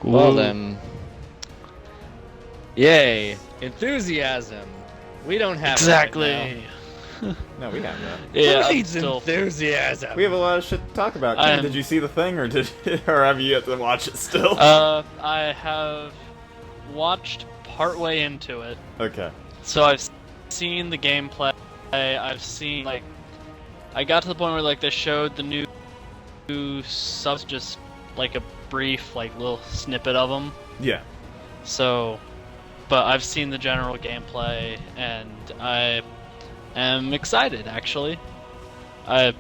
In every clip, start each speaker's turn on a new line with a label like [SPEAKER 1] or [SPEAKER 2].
[SPEAKER 1] Well then, yay, enthusiasm. We don't have it right
[SPEAKER 2] Exactly.
[SPEAKER 3] No, we have that.
[SPEAKER 2] Yeah, I'm
[SPEAKER 1] Please,
[SPEAKER 2] still.
[SPEAKER 1] enthusiasm.
[SPEAKER 3] We have a lot of shit to talk about. Ken, did you see the thing, or or have you yet to watch it still?
[SPEAKER 2] I have watched partway into it.
[SPEAKER 3] Okay.
[SPEAKER 2] So I've seen the gameplay. I've seen I got to the point where they showed the new subs, just like a brief little snippet of them.
[SPEAKER 3] Yeah.
[SPEAKER 2] So, but I've seen the general gameplay, and I am excited. Actually, I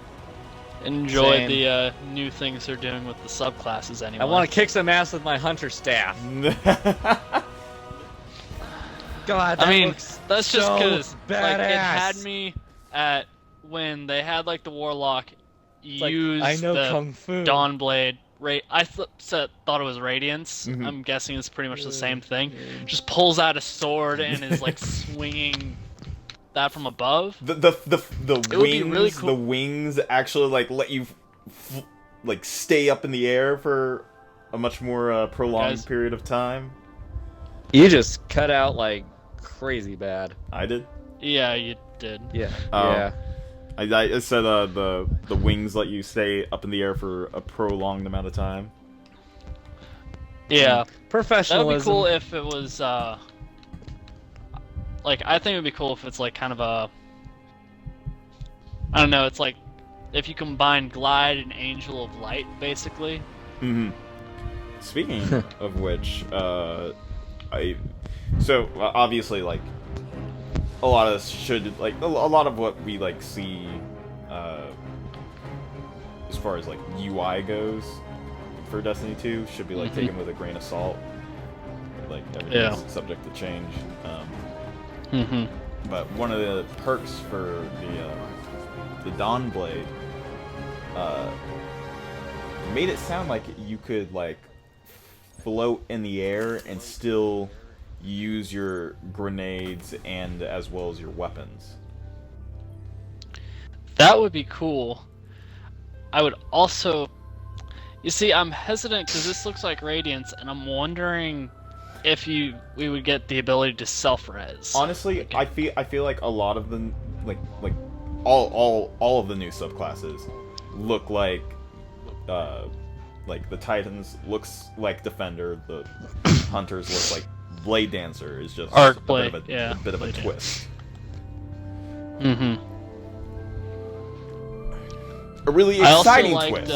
[SPEAKER 2] enjoy the new things they're doing with the subclasses. Anyway,
[SPEAKER 1] I want to kick some ass with my hunter staff. God, that looks
[SPEAKER 2] that's just
[SPEAKER 1] so
[SPEAKER 2] because
[SPEAKER 1] badass.
[SPEAKER 2] it had me at when they had the warlock use
[SPEAKER 1] I know
[SPEAKER 2] the
[SPEAKER 1] Kung Fu.
[SPEAKER 2] Dawnblade. I thought it was Radiance.
[SPEAKER 3] Mm-hmm.
[SPEAKER 2] I'm guessing it's pretty much the same thing. Just pulls out a sword and is swinging that from above.
[SPEAKER 3] The
[SPEAKER 2] It would
[SPEAKER 3] wings,
[SPEAKER 2] be really cool.
[SPEAKER 3] the wings actually let you stay up in the air for a much more prolonged period of time.
[SPEAKER 1] You just cut out crazy bad.
[SPEAKER 3] I did.
[SPEAKER 2] Yeah, you did.
[SPEAKER 1] Yeah.
[SPEAKER 3] Oh.
[SPEAKER 1] Yeah.
[SPEAKER 3] I said the wings let you stay up in the air for a prolonged amount of time.
[SPEAKER 2] Yeah.
[SPEAKER 1] Professionalism.
[SPEAKER 2] That would be cool if it was I think it would be cool if it's kind of a, I don't know, it's if you combine Glide and Angel of Light, basically.
[SPEAKER 3] Mm-hmm. Speaking of which, obviously a lot of this should a lot of what we see as far as UI goes for Destiny 2 should be taken with a grain of salt. Everything's subject to change. But one of the perks for the Dawnblade made it sound like you could float in the air and still use your grenades and as well as your weapons.
[SPEAKER 2] That would be cool. I would also, you see, I'm hesitant because this looks like Radiance, and I'm wondering if we would get the ability to self-res.
[SPEAKER 3] Honestly, I feel like a lot of them, all of the new subclasses look like the Titans looks like Defender, the Hunters look like Blade Dancer is just a bit of a twist.
[SPEAKER 2] Mm-hmm.
[SPEAKER 3] A really exciting twist.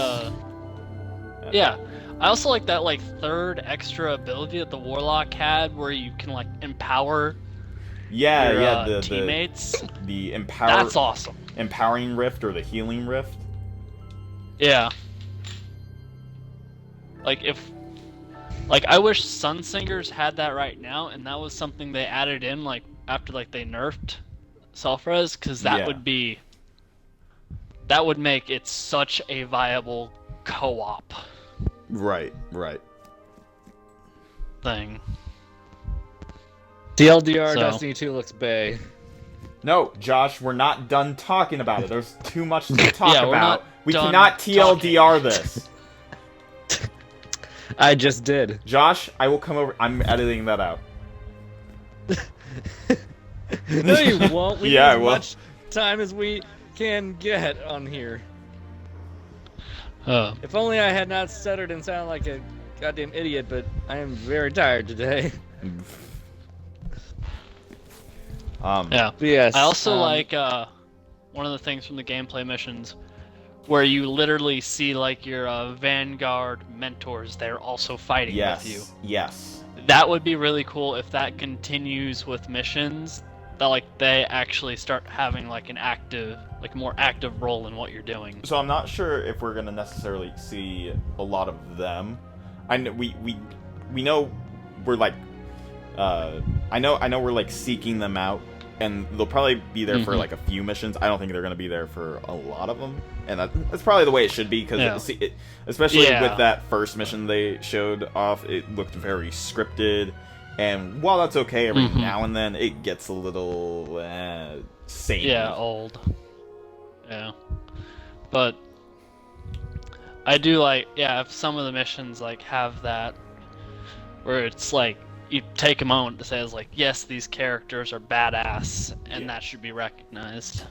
[SPEAKER 2] Yeah, I also like that
[SPEAKER 1] third extra ability that the Warlock had, where you can empower your teammates.
[SPEAKER 3] The empower.
[SPEAKER 1] That's awesome.
[SPEAKER 3] Empowering Rift or the Healing Rift.
[SPEAKER 2] Yeah. I wish Sunsingers had that right now, and that was something they added in after they nerfed self-res, because that would make it such a viable co-op
[SPEAKER 3] Right.
[SPEAKER 2] thing.
[SPEAKER 1] TLDR, Destiny 2 looks bae.
[SPEAKER 3] No, Josh, we're not done talking about it. There's too much to talk
[SPEAKER 2] Yeah, we're
[SPEAKER 3] about.
[SPEAKER 2] not
[SPEAKER 3] We
[SPEAKER 2] done
[SPEAKER 3] cannot TLDR this.
[SPEAKER 1] I just did.
[SPEAKER 3] Josh, I will come over. I'm editing that out.
[SPEAKER 1] No, you won't. We
[SPEAKER 3] Yeah,
[SPEAKER 1] need
[SPEAKER 3] I
[SPEAKER 1] as
[SPEAKER 3] will.
[SPEAKER 1] much time as we can get on here. If only I had not stuttered and sounded like a goddamn idiot, but I am very tired today.
[SPEAKER 2] Yeah.
[SPEAKER 1] But yes.
[SPEAKER 2] I also like one of the things from the gameplay missions where you literally see your Vanguard mentors there also fighting with you.
[SPEAKER 3] Yes.
[SPEAKER 2] That would be really cool if that continues with missions. That they actually start having an active, more active role in what you're doing.
[SPEAKER 3] So I'm not sure if we're gonna necessarily see a lot of them. I know we know we're I know we're seeking them out, and they'll probably be there for a few missions. I don't think they're gonna be there for a lot of them, and that's probably the way it should be because especially with that first mission they showed off, it looked very scripted. And while that's okay every now and then, it gets a little samey.
[SPEAKER 2] Yeah, old. Yeah. But I do if some of the missions have that. where it's like you take a moment to say, like, yes, these characters are badass, and that should be recognized.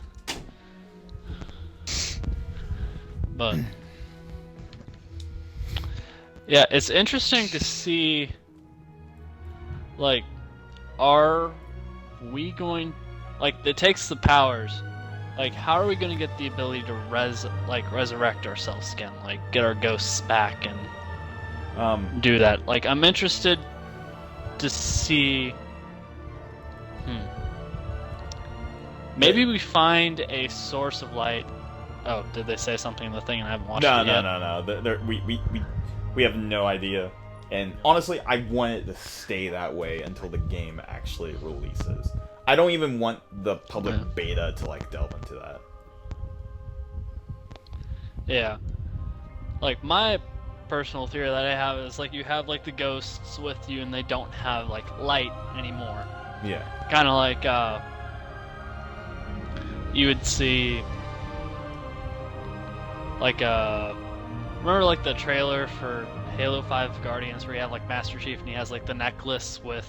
[SPEAKER 2] But yeah, it's interesting to see, like, are we going, like, it takes the powers, like, how are we going to get the ability to resurrect ourselves again, like, get our ghosts back and do that? Like, I'm interested to see, maybe we find a source of light. Oh, did they say something in the thing and I haven't watched it yet?
[SPEAKER 3] No. We have no idea. And honestly, I want it to stay that way until the game actually releases. I don't even want the public beta to, like, delve into that.
[SPEAKER 2] Yeah. Like, my personal theory that I have is, like, you have, like, the ghosts with you and they don't have, like, light anymore.
[SPEAKER 3] Yeah.
[SPEAKER 2] Kind of like, you would see, like, remember, like, the trailer for Halo 5 Guardians where you have, like, Master Chief and he has, like, the necklace with,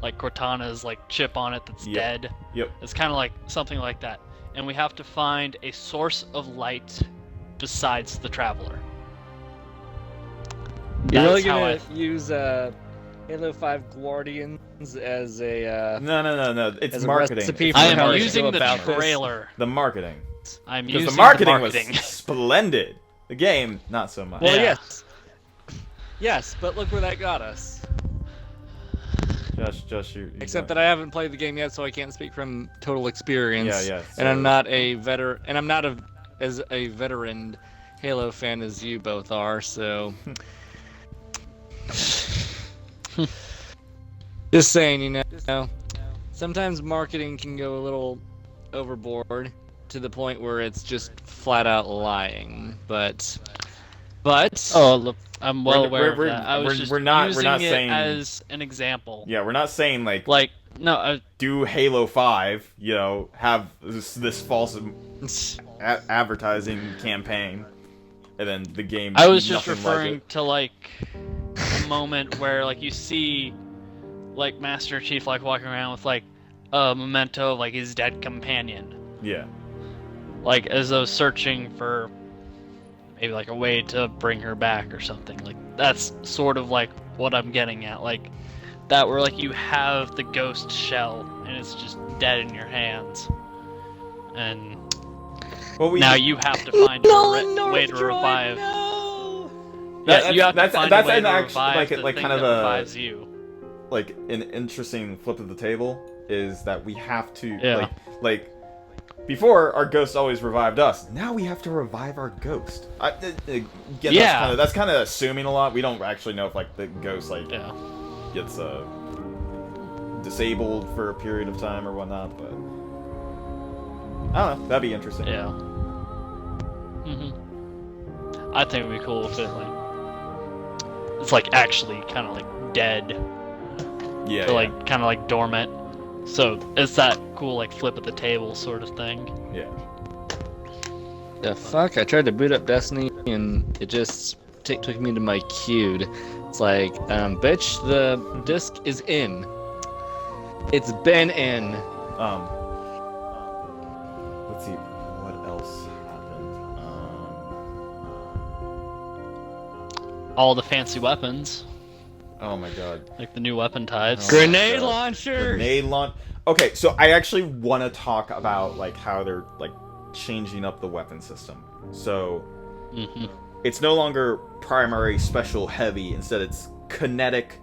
[SPEAKER 2] like, Cortana's, like, chip on it that's dead?
[SPEAKER 3] Yep.
[SPEAKER 2] It's kind of like something like that. And we have to find a source of light besides the Traveler.
[SPEAKER 4] You're really gonna use Halo 5 Guardians as a
[SPEAKER 3] No. It's marketing.
[SPEAKER 2] I am using the trailer.
[SPEAKER 3] The marketing.
[SPEAKER 2] I'm using
[SPEAKER 3] the marketing.
[SPEAKER 2] The marketing
[SPEAKER 3] was splendid. The game, not so much.
[SPEAKER 4] Well, yes, but look where that got us.
[SPEAKER 3] Just you.
[SPEAKER 4] Except that I haven't played the game yet, so I can't speak from total experience.
[SPEAKER 3] Yeah.
[SPEAKER 4] And I'm not a veteran, and I'm not as a veteran Halo fan as you both are. So, just saying, you know, sometimes marketing can go a little overboard to the point where it's just flat out lying. But
[SPEAKER 2] oh, look, I'm well aware of that. I was
[SPEAKER 3] we're not
[SPEAKER 2] using it
[SPEAKER 3] saying
[SPEAKER 2] as an example.
[SPEAKER 3] Yeah, we're not saying like
[SPEAKER 2] no.
[SPEAKER 3] Do Halo 5, you know, have this false advertising campaign, and then the game.
[SPEAKER 2] I was just referring to, like, a moment where, like, you see, like, Master Chief, like, walking around with, like, a memento of, like, his dead companion.
[SPEAKER 3] Yeah.
[SPEAKER 2] Like, as though searching for maybe, like, a way to bring her back or something. Like, that's sort of, like, what I'm getting at. Like, that where, like, you have the ghost shell and it's just dead in your hands. And now you have to find a way to revive.
[SPEAKER 4] No!
[SPEAKER 2] Yeah, you have to find a way to revive the
[SPEAKER 3] like
[SPEAKER 2] thing
[SPEAKER 3] kind of
[SPEAKER 2] that revives you.
[SPEAKER 3] Like, an interesting flip of the table is that we have to, like before, our ghost always revived us. Now we have to revive our ghost. Again, that's kind of assuming a lot. We don't actually know if, like, the ghost, like, gets disabled for a period of time or whatnot, but I don't know. That'd be interesting.
[SPEAKER 2] Yeah. I think it'd be cool if it, like, it's, like, actually kind of, like, dead.
[SPEAKER 3] Yeah.
[SPEAKER 2] Or, like, kind of, like, dormant. So it's that cool, like, flip of the table sort of thing.
[SPEAKER 3] Yeah.
[SPEAKER 4] The fuck? I tried to boot up Destiny and it just took me to my queued. It's like, bitch, the disc is in. It's been in.
[SPEAKER 3] Let's see, what else happened?
[SPEAKER 2] All the fancy weapons.
[SPEAKER 3] Oh my god.
[SPEAKER 2] Like the new weapon types.
[SPEAKER 4] Grenade launchers!
[SPEAKER 3] Grenade launch. Okay, so I actually want to talk about, like, how they're, like, changing up the weapon system. So, it's no longer primary, special, heavy. Instead, it's kinetic,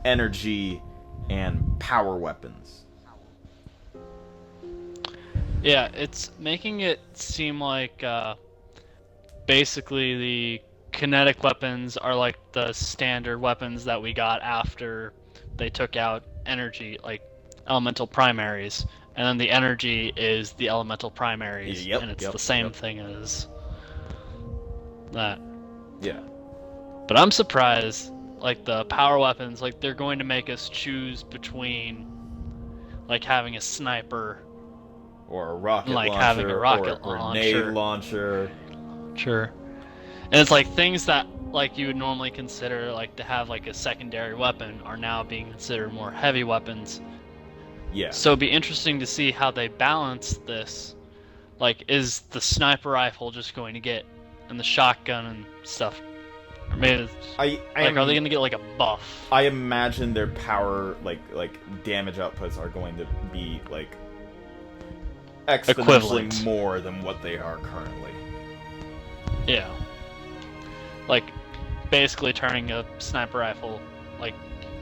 [SPEAKER 3] energy, and power weapons.
[SPEAKER 2] Yeah, it's making it seem like basically the kinetic weapons are like the standard weapons that we got after they took out energy, like elemental primaries, and then the energy is the elemental primaries, and it's the same thing as that.
[SPEAKER 3] Yeah.
[SPEAKER 2] But I'm surprised, like, the power weapons, like, they're going to make us choose between, like, having a sniper
[SPEAKER 3] or a rocket
[SPEAKER 2] like
[SPEAKER 3] launcher,
[SPEAKER 2] having a rocket
[SPEAKER 3] or a grenade launcher.
[SPEAKER 2] Sure. And it's like things that like you would normally consider like to have like a secondary weapon are now being considered more heavy weapons.
[SPEAKER 3] Yeah.
[SPEAKER 2] So it'd be interesting to see how they balance this. Like, is the sniper rifle just going to get, and the shotgun and stuff? Or maybe are they going to get like a buff?
[SPEAKER 3] I imagine their power, like damage outputs, are going to be like exponentially more than what they are currently.
[SPEAKER 2] Yeah. Like, basically turning a sniper rifle, like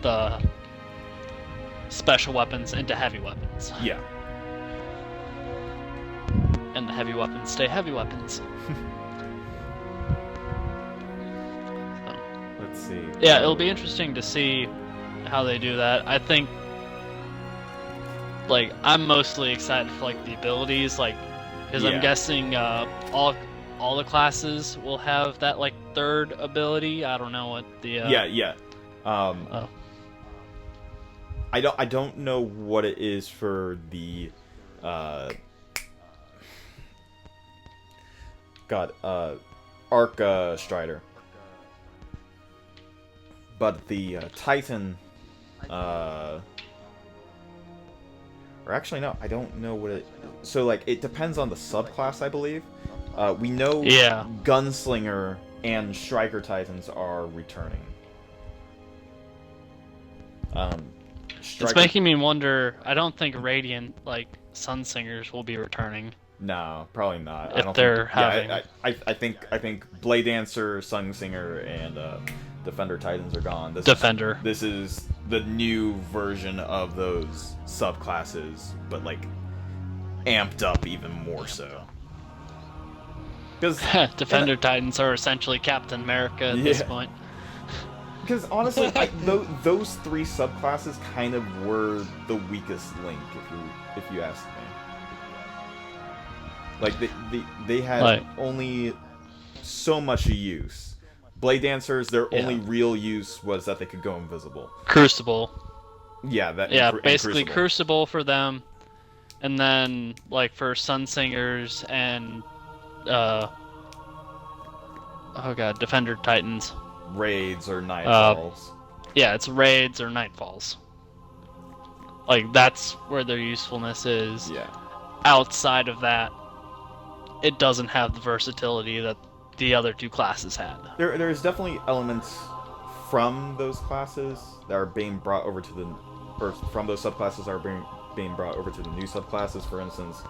[SPEAKER 2] the special weapons, into heavy weapons.
[SPEAKER 3] Yeah.
[SPEAKER 2] And the heavy weapons stay heavy weapons. So.
[SPEAKER 3] Let's see.
[SPEAKER 2] Yeah, it'll be interesting to see how they do that. I think, like, I'm mostly excited for like the abilities, like, because I'm guessing all the classes will have that like third ability. I don't know what the
[SPEAKER 3] I don't know what it is for the Arc Strider, but the Titan or actually no, I don't know what it. So like it depends on the subclass, I believe. We know Gunslinger and Striker Titans are returning.
[SPEAKER 2] It's making me wonder. I don't think Radiant, like Sunsingers, will be returning.
[SPEAKER 3] No, probably not.
[SPEAKER 2] If they're having,
[SPEAKER 3] I think Blade Dancer, Sunsinger, and Defender Titans are gone.
[SPEAKER 2] This
[SPEAKER 3] is the new version of those subclasses, but like amped up even more so. Because
[SPEAKER 2] Defender Titans are essentially Captain America at this point.
[SPEAKER 3] Because honestly, those three subclasses kind of were the weakest link, if you ask me. Like they had only so much use. Blade Dancers, their only real use was that they could go invisible.
[SPEAKER 2] Crucible.
[SPEAKER 3] Yeah,
[SPEAKER 2] basically Crucible for them, and then like for Sunsingers and Defender Titans.
[SPEAKER 3] Raids or Nightfalls.
[SPEAKER 2] It's raids or Nightfalls. Like that's where their usefulness is.
[SPEAKER 3] Yeah.
[SPEAKER 2] Outside of that, it doesn't have the versatility that the other two classes had.
[SPEAKER 3] There's definitely elements from those classes that are being brought over to from those subclasses are being brought over to the new subclasses. For instance,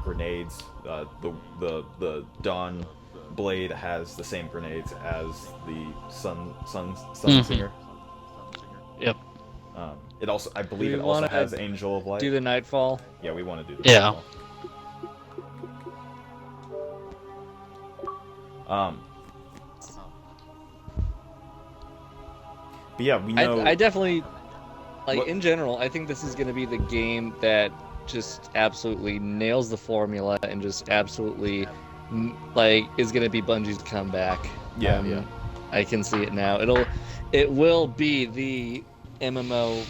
[SPEAKER 3] grenades. The Dawn Blade has the same grenades as the Sunsinger.
[SPEAKER 2] Yep.
[SPEAKER 3] It also, I believe, it also has Angel of Light.
[SPEAKER 4] Do the Nightfall?
[SPEAKER 3] Yeah, we want to do the Nightfall. But yeah, we know.
[SPEAKER 4] I definitely, like, in general, I think this is going to be the game that just absolutely nails the formula and just absolutely, like, is going to be Bungie's comeback.
[SPEAKER 3] Yeah.
[SPEAKER 4] I can see it now. It will be the MMO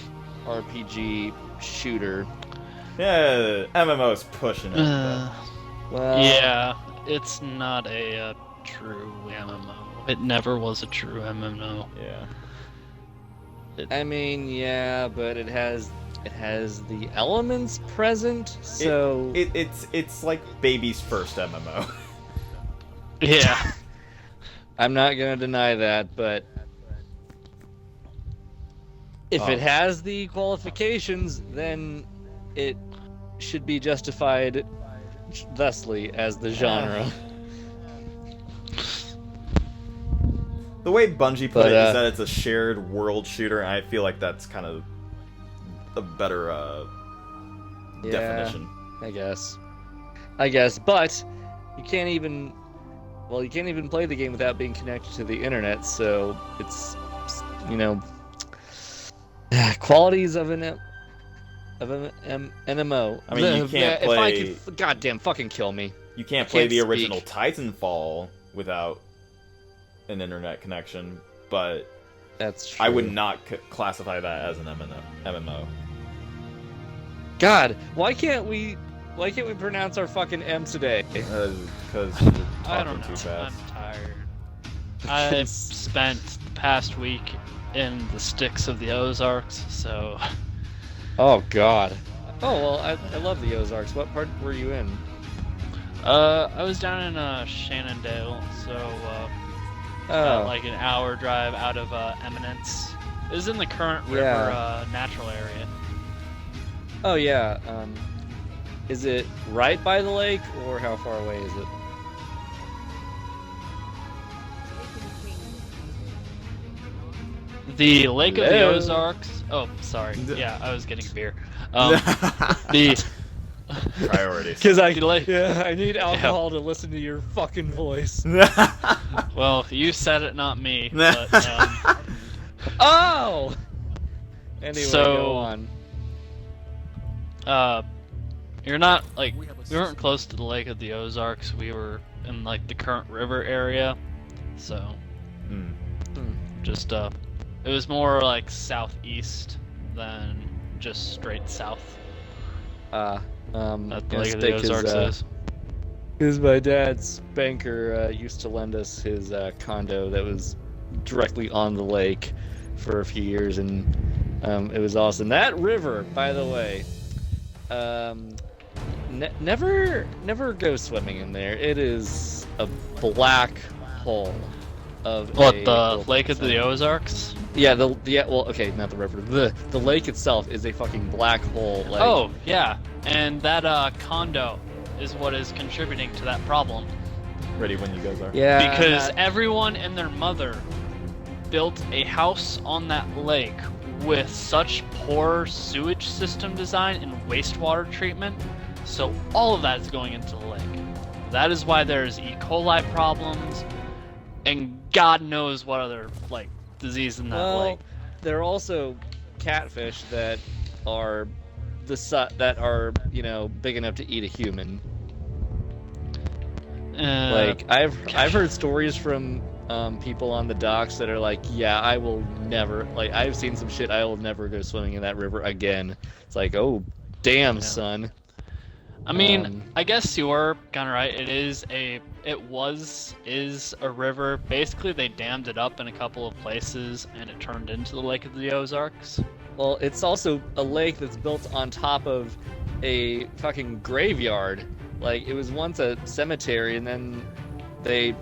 [SPEAKER 4] RPG shooter.
[SPEAKER 3] Yeah, MMO's pushing it.
[SPEAKER 4] Well,
[SPEAKER 2] yeah, it's not a true MMO. It never was a true MMO.
[SPEAKER 3] Yeah.
[SPEAKER 4] I mean, yeah, but it has the elements present, so
[SPEAKER 3] it's like baby's first MMO.
[SPEAKER 2] Yeah.
[SPEAKER 4] I'm not gonna deny that, but if it has the qualifications, then it should be justified thusly as the genre.
[SPEAKER 3] The way Bungie put it is that it's a shared world shooter, and I feel like that's kind of a better definition.
[SPEAKER 4] I guess, but you can't even play the game without being connected to the internet, so it's, qualities of an MMO.
[SPEAKER 3] I mean, you can't play...
[SPEAKER 4] If I could goddamn fucking kill me.
[SPEAKER 3] You can't play the original Titanfall without an internet connection, but
[SPEAKER 4] that's true.
[SPEAKER 3] I would not classify that as an MMO.
[SPEAKER 4] God, why can't we pronounce our fucking M today?
[SPEAKER 3] Because you're talking too fast.
[SPEAKER 2] I'm tired. I spent the past week in the sticks of the Ozarks, so...
[SPEAKER 4] Oh, God. Oh, well, I love the Ozarks. What part were you in?
[SPEAKER 2] I was down in Shenandoah, so about like an hour drive out of Eminence. It was in the Current River natural area.
[SPEAKER 4] Oh, yeah. Is it right by the lake, or how far away is it?
[SPEAKER 2] The Lake of the Ozarks. Oh, sorry. Yeah, I was getting beer. The
[SPEAKER 3] priorities.
[SPEAKER 4] Because I need alcohol to listen to your fucking voice.
[SPEAKER 2] Well, you said it, not me. But,
[SPEAKER 4] oh. Anyway, go on.
[SPEAKER 2] You're not like we weren't close to the Lake of the Ozarks. We were in like the Current River area, so just it was more like southeast than just straight south. That the Lake of the Ozarks is.
[SPEAKER 4] Because my dad's banker used to lend us his condo that was directly on the lake for a few years, and it was awesome. That river, by the way, never go swimming in there. It is a black hole of
[SPEAKER 2] the Lake of the Ozarks.
[SPEAKER 4] Yeah, well, okay, not the river. The lake itself is a fucking black hole. Like,
[SPEAKER 2] oh yeah, and that condo is what is contributing to that problem.
[SPEAKER 3] Ready when you guys are.
[SPEAKER 4] Yeah.
[SPEAKER 2] Because everyone and their mother built a house on that lake with such poor sewage system design and wastewater treatment, so all of that is going into the lake. That is why there's E. coli problems, and God knows what other like disease in that lake.
[SPEAKER 4] There are also catfish that are big enough to eat a human. Like I've heard stories from people on the docks that are like, yeah, I will never, like, I've seen some shit, I will never go swimming in that river again. It's like, oh, damn, son.
[SPEAKER 2] I mean, I guess you were kind of right. It is a river. Basically, they dammed it up in a couple of places, and it turned into the Lake of the Ozarks.
[SPEAKER 4] Well, it's also a lake that's built on top of a fucking graveyard. Like, it was once a cemetery, and then they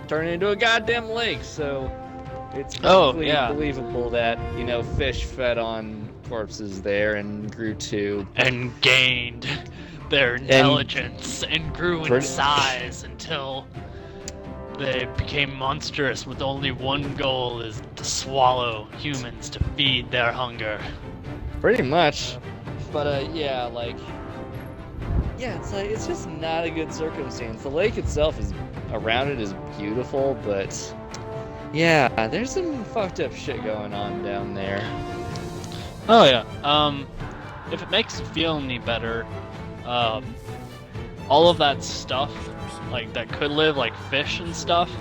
[SPEAKER 4] turned it into a goddamn lake, so it's perfectly believable that, fish fed on corpses there and grew too.
[SPEAKER 2] And gained their intelligence and grew in size until they became monstrous with only one goal, is to swallow humans to feed their hunger.
[SPEAKER 4] Pretty much. But it's just not a good circumstance. The lake itself around it is beautiful, but yeah, there's some fucked up shit going on down there.
[SPEAKER 2] Oh yeah. If it makes you feel any better, all of that stuff, like that could live, like fish and stuff,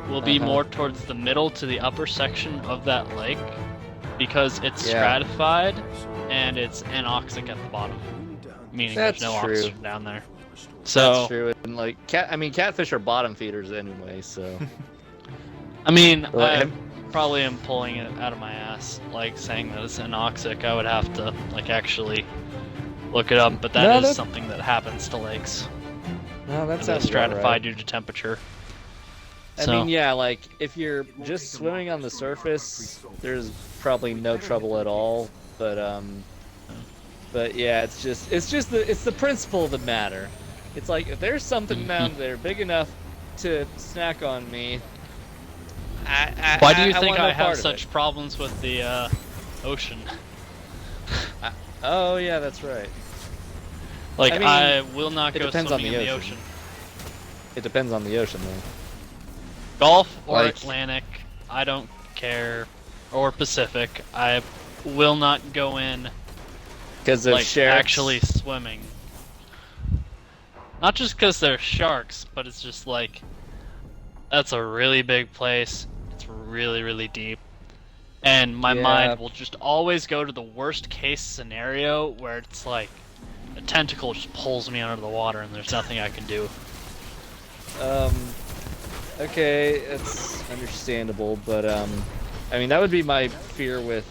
[SPEAKER 2] will be more towards the middle to the upper section of that lake, because it's stratified and it's anoxic at the bottom, meaning there's no oxygen down there. So
[SPEAKER 4] that's true, and like catfish are bottom feeders anyway. So
[SPEAKER 2] I mean, I probably am pulling it out of my ass, like saying that it's anoxic. I would have to like actually look it up, but that is something that happens to lakes.
[SPEAKER 4] No, that sounds
[SPEAKER 2] stratified
[SPEAKER 4] right.
[SPEAKER 2] due to temperature.
[SPEAKER 4] I mean, yeah, like if you're just swimming on the surface, there's probably no trouble at all. But yeah, it's the principle of the matter. It's like, if there's something down there big enough to snack on me,
[SPEAKER 2] why do you think I have such problems with the ocean?
[SPEAKER 4] Oh yeah, that's right.
[SPEAKER 2] Like, I will not go swimming in the ocean.
[SPEAKER 4] It depends on the ocean, though.
[SPEAKER 2] Gulf or Atlantic, I don't care. Or Pacific, I will not go in.
[SPEAKER 4] Because of sharks?
[SPEAKER 2] Actually swimming. Not just because they're sharks, but it's just like, that's a really big place. It's really, really deep. And my mind will just always go to the worst case scenario where it's like a tentacle just pulls me under the water and there's nothing I can do.
[SPEAKER 4] okay, it's understandable, but I mean that would be my fear with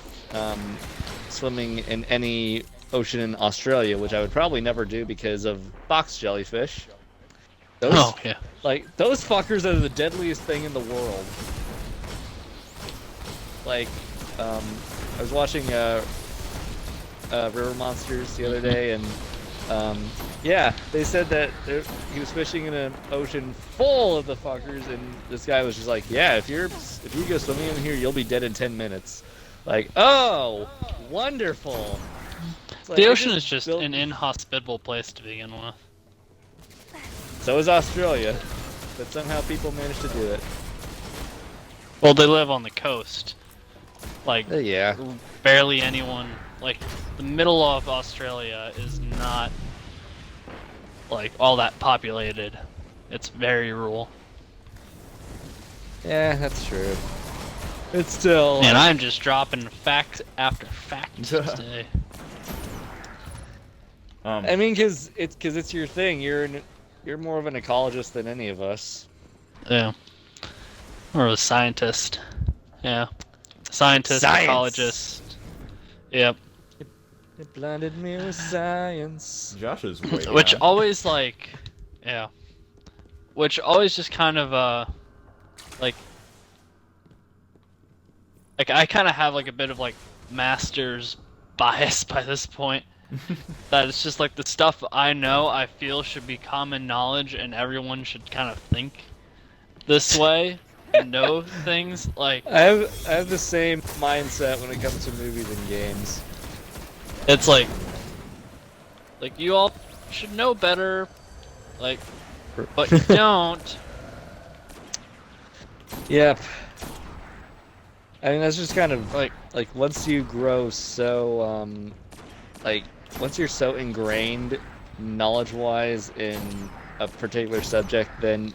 [SPEAKER 4] swimming in any ocean in Australia, which I would probably never do because of box jellyfish. Those,
[SPEAKER 2] yeah.
[SPEAKER 4] like those fuckers are the deadliest thing in the world. Like, I was watching River Monsters the other day, and yeah, they said that he was fishing in an ocean full of the fuckers, and this guy was just like, yeah, if you go swimming in here, you'll be dead in 10 minutes. Like, oh, wonderful. Like,
[SPEAKER 2] The ocean is just an inhospitable place to begin with.
[SPEAKER 4] So is Australia, but somehow people manage to do it.
[SPEAKER 2] Well, they live on the coast. Like,
[SPEAKER 4] Yeah.
[SPEAKER 2] barely anyone. Like, the middle of Australia is not, like, all that populated. It's very rural.
[SPEAKER 4] Yeah, that's true. It's still.
[SPEAKER 2] And I'm just dropping fact after fact today.
[SPEAKER 4] I mean, cause it's your thing. You're more of an ecologist than any of us.
[SPEAKER 2] Yeah. Or a scientist. Yeah. Scientist,
[SPEAKER 4] Science.
[SPEAKER 2] ecologist. Yep.
[SPEAKER 4] It blinded me with science.
[SPEAKER 3] Josh is way
[SPEAKER 2] Which
[SPEAKER 3] behind.
[SPEAKER 2] always, like, yeah. Which always just kind of, like I kind of have, like, a bit of, like, master's bias by this point. That it's just, like, the stuff I know, I feel should be common knowledge, and everyone should kind of think this way and know things, like...
[SPEAKER 4] I have the same mindset when it comes to movies and games.
[SPEAKER 2] It's like you all should know better, like, but you don't.
[SPEAKER 4] Yep. I mean, that's just kind of like once you grow so like once you're so ingrained knowledge-wise in a particular subject, then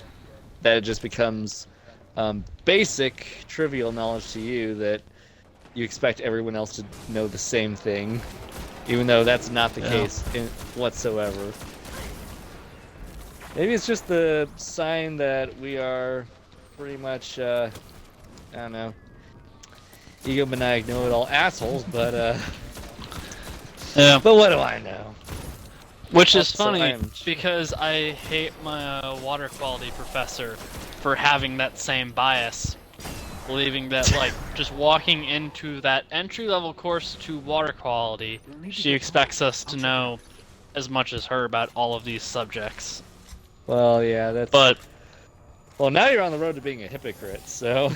[SPEAKER 4] that it just becomes basic, trivial knowledge to you that you expect everyone else to know the same thing, even though that's not the case whatsoever. Maybe it's just the sign that we are pretty much, I don't know, egomaniac know-it-all assholes, but
[SPEAKER 2] Yeah.
[SPEAKER 4] but what do I know?
[SPEAKER 2] Which is
[SPEAKER 4] Also,
[SPEAKER 2] funny,
[SPEAKER 4] I am-
[SPEAKER 2] because I hate my water quality professor for having that same bias. Believing that, like, just walking into that entry-level course to water quality, she expects us to know as much as her about all of these subjects.
[SPEAKER 4] Well, yeah, that's...
[SPEAKER 2] But,
[SPEAKER 4] Well, now you're on the road to being a hypocrite, so...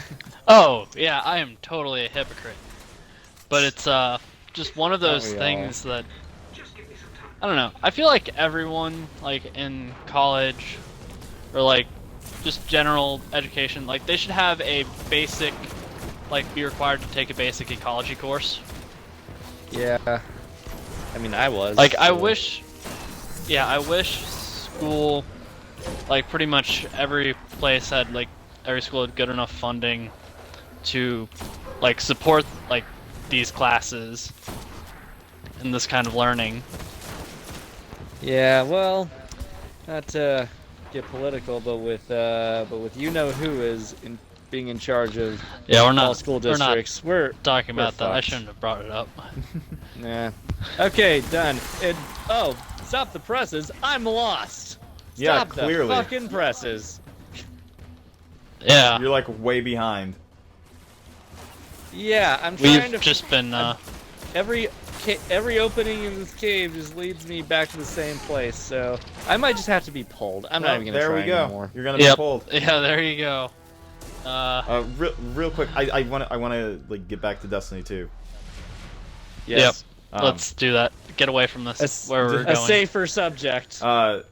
[SPEAKER 2] oh, yeah, I am totally a hypocrite. But it's, just one of those
[SPEAKER 4] Aren't we
[SPEAKER 2] things that... I don't know, I feel like everyone, like, in college, or, like, just general education, like, they should have a basic, like, be required to take a basic ecology course.
[SPEAKER 4] Yeah. I mean, I was.
[SPEAKER 2] Like, I
[SPEAKER 4] so-
[SPEAKER 2] wish school, like, pretty much every place had, like, every school had good enough funding to, like, support, like, these classes and this kind of learning.
[SPEAKER 4] Yeah, well, not to get political, but with you know who is being in charge of
[SPEAKER 2] Yeah, we're
[SPEAKER 4] all
[SPEAKER 2] not
[SPEAKER 4] school
[SPEAKER 2] we're not
[SPEAKER 4] districts, we're
[SPEAKER 2] talking about that. I
[SPEAKER 4] fucked.
[SPEAKER 2] shouldn't have brought it up.
[SPEAKER 4] Nah. Okay, done. Oh, stop the presses! I'm lost.
[SPEAKER 3] Yeah,
[SPEAKER 4] Stop
[SPEAKER 3] clearly.
[SPEAKER 4] the fucking presses.
[SPEAKER 2] Yeah,
[SPEAKER 3] You're like way behind.
[SPEAKER 4] Yeah, I'm trying
[SPEAKER 2] we've
[SPEAKER 4] to.
[SPEAKER 2] just been
[SPEAKER 4] Every opening in this cave just leads me back to the same place, so I might just have to be pulled. I'm not even gonna
[SPEAKER 3] there
[SPEAKER 4] try
[SPEAKER 3] we go.
[SPEAKER 4] anymore.
[SPEAKER 3] You're gonna be
[SPEAKER 2] Yep.
[SPEAKER 3] pulled.
[SPEAKER 2] Yeah, there you go.
[SPEAKER 3] Real quick, I wanna like get back to Destiny 2.
[SPEAKER 4] Yes.
[SPEAKER 2] Let's do that. Get away from this. Where we're
[SPEAKER 4] A
[SPEAKER 2] going.
[SPEAKER 4] safer subject.
[SPEAKER 3] So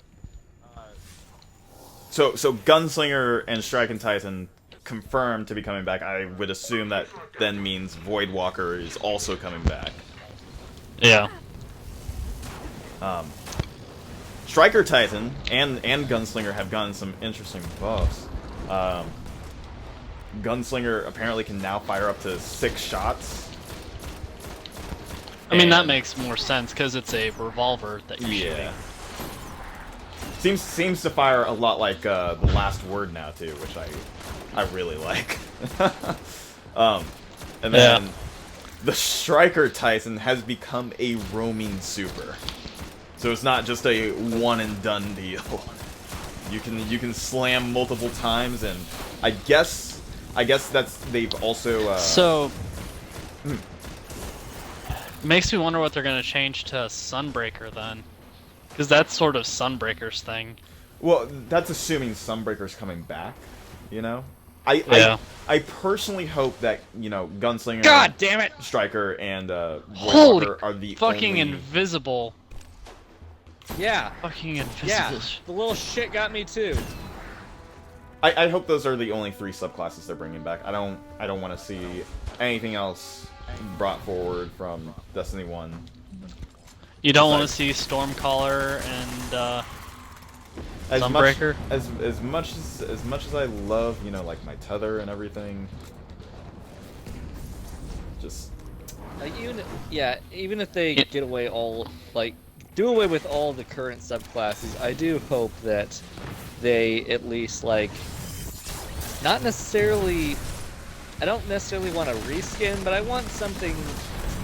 [SPEAKER 3] Gunslinger and Striking Titan confirmed to be coming back. I would assume that then means Voidwalker is also coming back.
[SPEAKER 2] Yeah.
[SPEAKER 3] Striker Titan and Gunslinger have gotten some interesting buffs. Gunslinger apparently can now fire up to 6 shots.
[SPEAKER 2] I mean, that
[SPEAKER 3] And-
[SPEAKER 2] makes more sense because it's a revolver that you're shooting.
[SPEAKER 3] Seems to fire a lot like the Last Word now too, which I I really like. And then the Striker Titan has become a roaming super. So it's not just a one and done deal. You can slam multiple times, and I guess they've also
[SPEAKER 2] so makes me wonder what they're gonna change to Sunbreaker then, because that's sort of Sunbreaker's thing.
[SPEAKER 3] Well, that's assuming Sunbreaker's coming back, you know. I personally hope that, you know, Gunslinger,
[SPEAKER 4] God damn it,
[SPEAKER 3] Striker, and
[SPEAKER 2] Holy
[SPEAKER 3] Voidwalker are the
[SPEAKER 2] fucking
[SPEAKER 3] only...
[SPEAKER 2] invisible.
[SPEAKER 4] Yeah.
[SPEAKER 2] Fucking invisible.
[SPEAKER 4] Yeah. The little shit got me too.
[SPEAKER 3] I hope those are the only 3 subclasses they're bringing back. I don't want to see anything else brought forward from Destiny 1.
[SPEAKER 2] You don't want to see Stormcaller and Sunbreaker?
[SPEAKER 3] As much as I love, you know, like my tether and everything, just
[SPEAKER 4] like even if they get away do away with all the current subclasses, I do hope that they at least I don't necessarily want a reskin, but I want something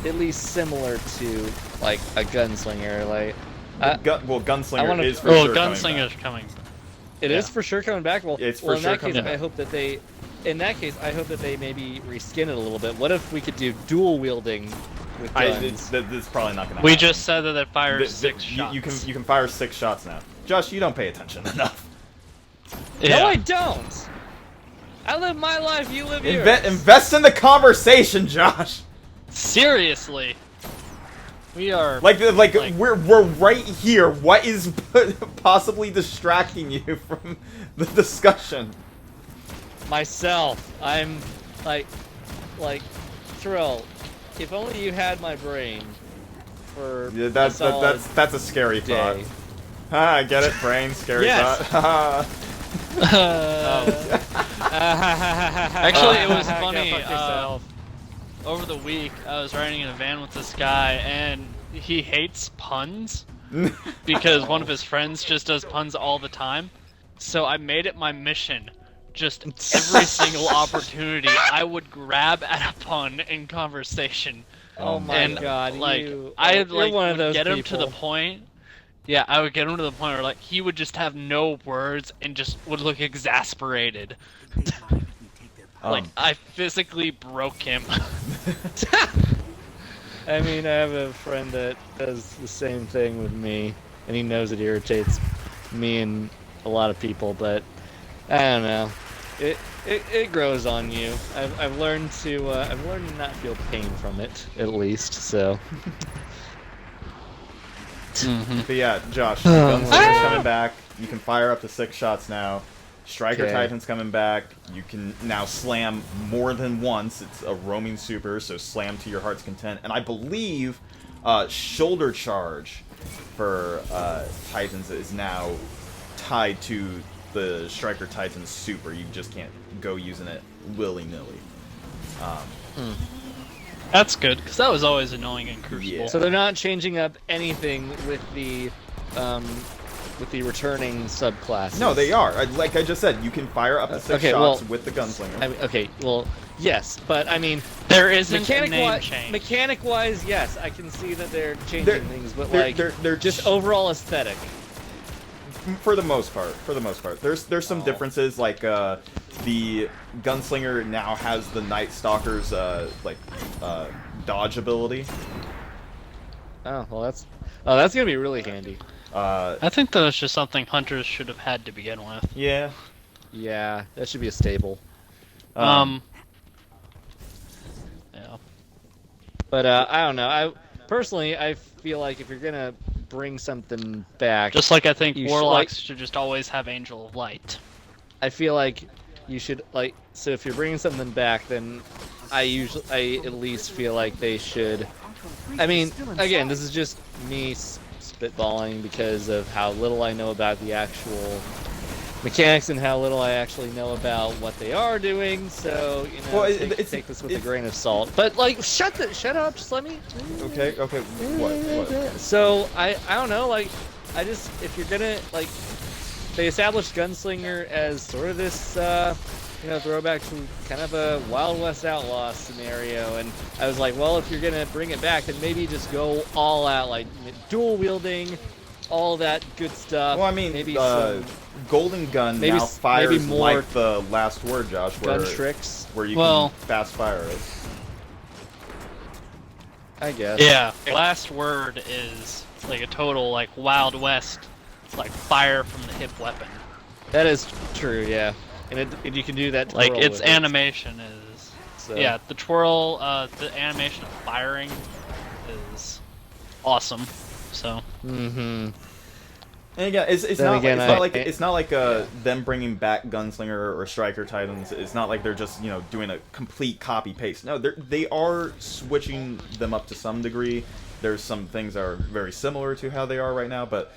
[SPEAKER 4] at least similar to like a gunslinger.
[SPEAKER 3] Gunslinger is for sure
[SPEAKER 2] Gunslinger's coming.
[SPEAKER 4] It is for sure coming back. Well,
[SPEAKER 3] it's for sure coming back.
[SPEAKER 4] I hope that they, in that case, I hope that they maybe reskin it a little bit. What if we could do dual wielding with guns?
[SPEAKER 3] It's probably not gonna happen.
[SPEAKER 2] We just said that it fires 6 shots.
[SPEAKER 3] You can fire 6 shots now. Josh, you don't pay attention enough.
[SPEAKER 2] Yeah.
[SPEAKER 4] No, I don't. I live my life. You live yours.
[SPEAKER 3] Invest in the conversation, Josh.
[SPEAKER 2] Seriously. We are
[SPEAKER 3] we're right here. What is possibly distracting you from the discussion?
[SPEAKER 4] Myself. I'm like Terrell. If only you had my brain for
[SPEAKER 3] that's a scary thought. I get it, brain, scary thought.
[SPEAKER 2] Actually, it was funny. Over the week, I was riding in a van with this guy, and he hates puns because one of his friends just does puns all the time. So I made it my mission, just every single opportunity, I would grab at a pun in conversation.
[SPEAKER 4] Oh my god!
[SPEAKER 2] I would get him to the point. Yeah, I would get him to the point where he would just have no words and just would look exasperated. I physically broke him.
[SPEAKER 4] I mean, I have a friend that does the same thing with me, and he knows it irritates me and a lot of people, but I don't know. It grows on you. I've learned to not feel pain from it, at least. So.
[SPEAKER 3] But yeah, Josh, Gunslinger's coming back. You can fire up to 6 shots now. Striker Titan's coming back. You can now slam more than once. It's a roaming super, so slam to your heart's content. And I believe shoulder charge for Titans is now tied to the Striker Titan super. You just can't go using it willy-nilly.
[SPEAKER 2] That's good, because that was always annoying in Crucible.
[SPEAKER 3] Yeah.
[SPEAKER 4] So they're not changing up anything with the returning subclasses.
[SPEAKER 3] No, they are. Like I just said, you can fire up to 6 shots with the Gunslinger.
[SPEAKER 4] Yes, but I mean,
[SPEAKER 2] there isn't a name change.
[SPEAKER 4] Mechanic-wise, yes, I can see that they're changing things, but
[SPEAKER 3] they're
[SPEAKER 4] just overall aesthetic.
[SPEAKER 3] For the most part, there's some differences. Like the Gunslinger now has the Night Stalker's dodge ability.
[SPEAKER 4] Oh well, that's gonna be really handy.
[SPEAKER 2] I think that was just something hunters should have had to begin with.
[SPEAKER 3] Yeah.
[SPEAKER 4] Yeah, that should be a staple.
[SPEAKER 2] Yeah.
[SPEAKER 4] But I don't know. I personally feel like if you're gonna bring something back,
[SPEAKER 2] just like I think Warlocks should just always have Angel of Light.
[SPEAKER 4] I feel like you should so if you're bringing something back, then I at least feel like they should. I mean, again, this is just me spitballing because of how little I know about the actual mechanics and how little I actually know about what they are doing. So take this with a grain of salt. But shut up, just let me.
[SPEAKER 3] Okay. What?
[SPEAKER 4] So I don't know. If you're gonna they established Gunslinger as sort of this throwback to kind of a Wild West Outlaw scenario. And I was like, well, if you're gonna bring it back, then maybe just go all out, like dual wielding, all that good stuff.
[SPEAKER 3] Well, I mean,
[SPEAKER 4] maybe
[SPEAKER 3] Golden Gun now fires like the Last Word, Josh,
[SPEAKER 4] gun tricks,
[SPEAKER 3] where you can fast fire it.
[SPEAKER 4] I guess.
[SPEAKER 2] Yeah, Last Word is like a total like Wild West, like fire from the hip weapon.
[SPEAKER 4] That is true, yeah. And you can do that.
[SPEAKER 2] Like its animation is, yeah, the twirl, the animation of firing is awesome. So.
[SPEAKER 3] And again, it's not like them bringing back Gunslinger or Striker Titans. It's not like they're just doing a complete copy paste. No, they are switching them up to some degree. There's some things that are very similar to how they are right now, but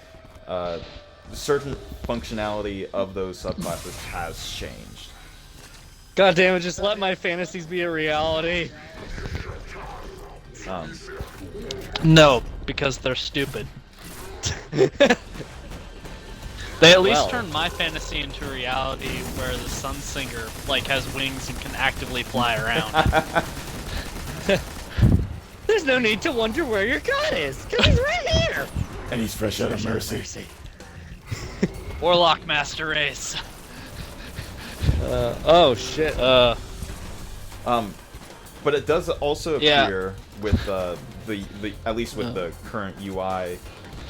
[SPEAKER 3] certain functionality of those subclasses has changed.
[SPEAKER 4] God damn it! Just let my fantasies be a reality.
[SPEAKER 2] No, because they're stupid. They at least turned my fantasy into reality, where the Sunsinger like has wings and can actively fly around.
[SPEAKER 4] There's no need to wonder where your god is, cause he's right here.
[SPEAKER 3] And he's fresh out of mercy.
[SPEAKER 2] Warlock Master Race.
[SPEAKER 4] Oh shit.
[SPEAKER 3] But it does also appear with the at least with the current UI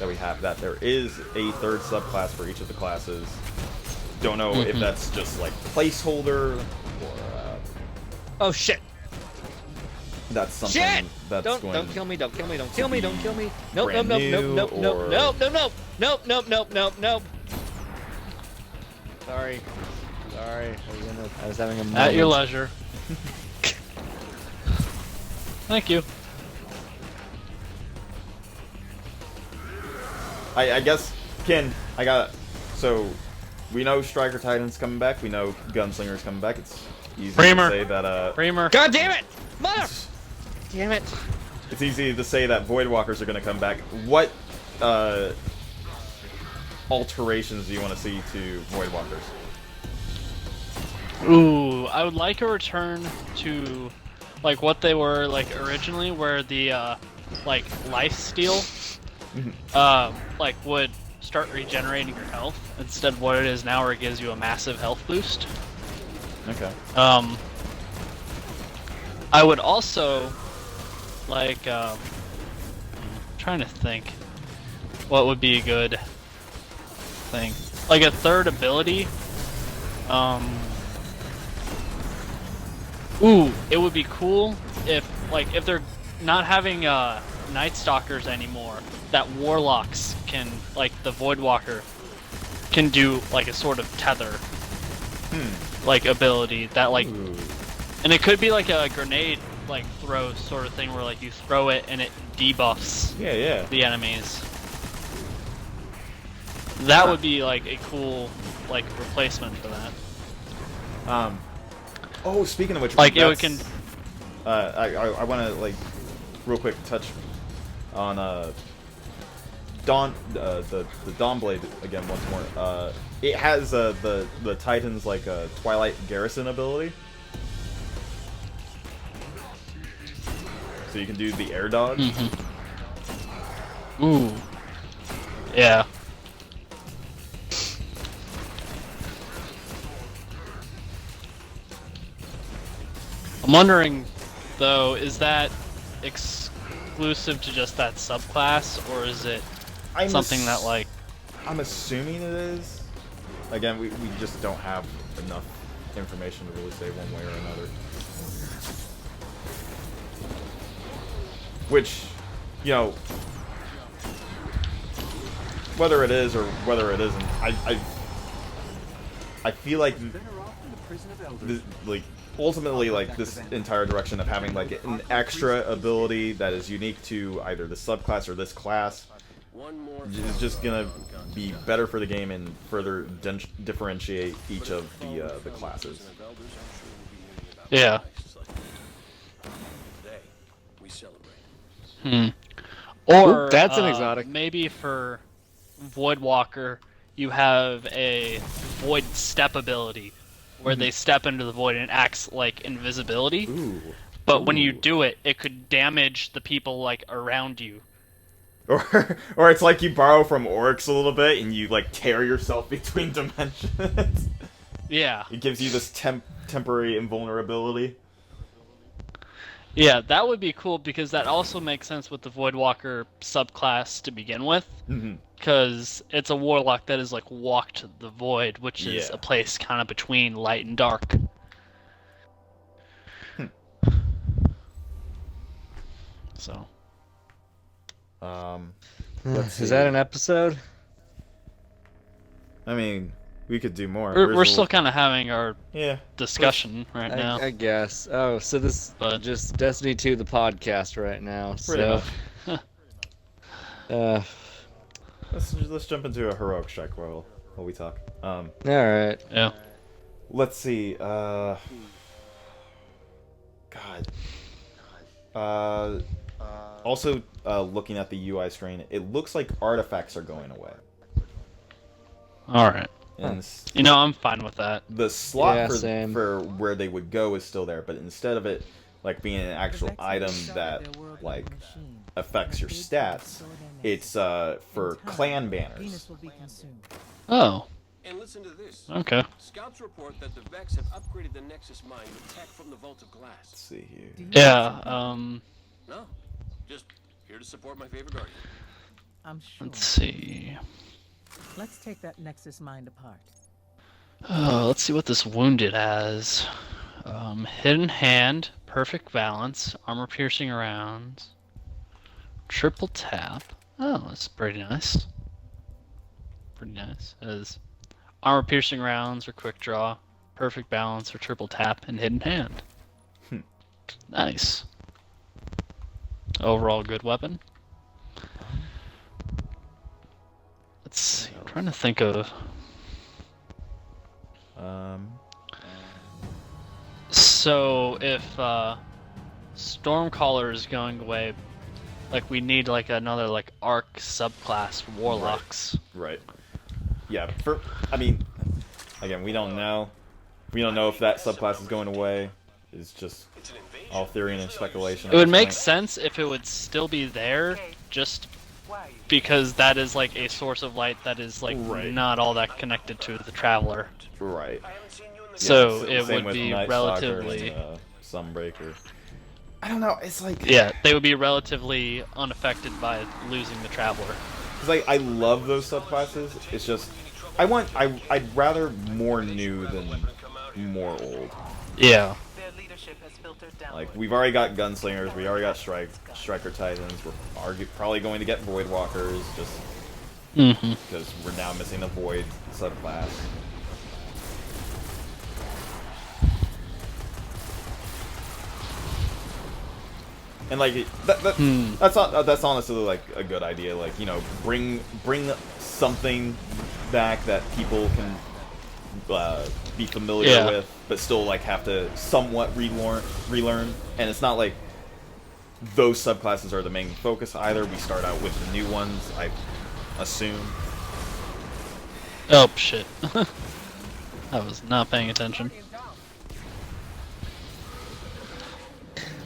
[SPEAKER 3] that we have, that there is a third subclass for each of the classes. Don't know if that's just like placeholder or
[SPEAKER 4] oh shit.
[SPEAKER 3] That's something that's
[SPEAKER 4] don't kill me, don't kill me, don't kill me, don't kill me. Nope. Sorry. I was having a moment.
[SPEAKER 2] At your leisure. Thank you.
[SPEAKER 3] I guess, Ken, so we know Striker Titan's coming back, we know Gunslinger's coming back. It's easy to say that
[SPEAKER 4] God damn it! Mother! Damn it.
[SPEAKER 3] It's easy to say that Voidwalkers are gonna come back. What alterations do you want to see to Voidwalkers?
[SPEAKER 2] Ooh, I would like a return to like what they were like originally, where the like life steal like would start regenerating your health instead of what it is now, where it gives you a massive health boost.
[SPEAKER 3] Okay.
[SPEAKER 2] I would also like I'm trying to think what would be a good thing. Like a third ability. Ooh, it would be cool if they're not having Night Stalkers anymore, that Warlocks can, like the Voidwalker, can do like a sort of tether like ability that like and it could be like a grenade like throw sort of thing, where like you throw it and it debuffs the enemies. That would be like a cool like replacement for that.
[SPEAKER 3] Oh, speaking of which,
[SPEAKER 2] like it can.
[SPEAKER 3] I want to like real quick touch on Dawn, the Dawnblade again once more. It has the Titan's like Twilight Garrison ability, so you can do the air dodge.
[SPEAKER 2] Ooh, yeah. I'm wondering, though, is that exclusive to just that subclass, or is it something that, like...
[SPEAKER 3] I'm assuming it is. Again, we just don't have enough information to really say one way or another. Which, whether it is or whether it isn't, I feel like ultimately, like, this entire direction of having, like, an extra ability that is unique to either the subclass or this class is just gonna be better for the game and further differentiate each of the classes.
[SPEAKER 2] Yeah. Or
[SPEAKER 4] that's an exotic.
[SPEAKER 2] Maybe for Voidwalker, you have a Void Step ability, where they step into the void and it acts like invisibility.
[SPEAKER 3] Ooh.
[SPEAKER 2] But when you do it, it could damage the people like around you.
[SPEAKER 3] Or it's like you borrow from orcs a little bit and you like tear yourself between dimensions.
[SPEAKER 2] Yeah.
[SPEAKER 3] It gives you this temporary invulnerability.
[SPEAKER 2] Yeah, that would be cool because that also makes sense with the Voidwalker subclass to begin with. Because it's a warlock that is like walked the void, which is a place kind of between light and dark. So.
[SPEAKER 3] Let's see.
[SPEAKER 4] Is that an episode?
[SPEAKER 3] I mean, we could do more.
[SPEAKER 2] We're still kind of having our discussion right
[SPEAKER 4] I,
[SPEAKER 2] now.
[SPEAKER 4] I guess. Oh, so this is just Destiny 2, the podcast right now. So,
[SPEAKER 3] let's jump into a heroic strike while we talk.
[SPEAKER 4] All right.
[SPEAKER 2] Yeah.
[SPEAKER 3] Let's see. God. Also, looking at the UI screen, it looks like artifacts are going away.
[SPEAKER 2] All right.
[SPEAKER 3] And
[SPEAKER 2] I'm fine with that.
[SPEAKER 3] The slot
[SPEAKER 4] same.
[SPEAKER 3] for where they would go is still there, but instead of it like being an actual item that like affects your stats, it's for clan banners.
[SPEAKER 2] Oh.
[SPEAKER 5] And listen to this.
[SPEAKER 2] Okay.
[SPEAKER 5] Scouts report that the Vex have upgraded the Nexus mine with tech from the Vault of Glass.
[SPEAKER 3] Let's see here.
[SPEAKER 2] Yeah.
[SPEAKER 5] No, just here to support my favorite guardian.
[SPEAKER 6] I'm sure.
[SPEAKER 2] Let's see.
[SPEAKER 6] Let's take that Nexus mind apart.
[SPEAKER 2] Oh, let's see what this wounded has. Hidden hand, perfect balance, armor piercing rounds, triple tap. Oh, that's pretty nice. Pretty nice. It has armor piercing rounds or quick draw, perfect balance or triple tap, and hidden hand. Nice. Overall good weapon. Let's see. I'm trying to think of. So if Stormcaller is going away, like we need like another like arc subclass for warlocks.
[SPEAKER 3] Right. Yeah. I mean, again, we don't know. We don't know if that subclass is going away. It's just all theory and speculation.
[SPEAKER 2] It would make sense if it would still be there, just because that is like a source of light that is like not all that connected to the traveler.
[SPEAKER 3] Right.
[SPEAKER 2] So
[SPEAKER 3] Yeah,
[SPEAKER 2] it would be relatively
[SPEAKER 3] Sunbreaker. I don't know. It's like
[SPEAKER 2] they would be relatively unaffected by losing the traveler.
[SPEAKER 3] Cause I love those subclasses. It's just I'd rather more new than more old.
[SPEAKER 2] Yeah.
[SPEAKER 3] Like we've already got gunslingers, we already got striker titans. We're probably going to get voidwalkers just because we're now missing a void subclass. And like that's honestly like a good idea. Like bring something back that people can be familiar with, but still like have to somewhat relearn. And it's not like those subclasses are the main focus either. We start out with the new ones, I assume.
[SPEAKER 2] Oh shit! I was not paying attention.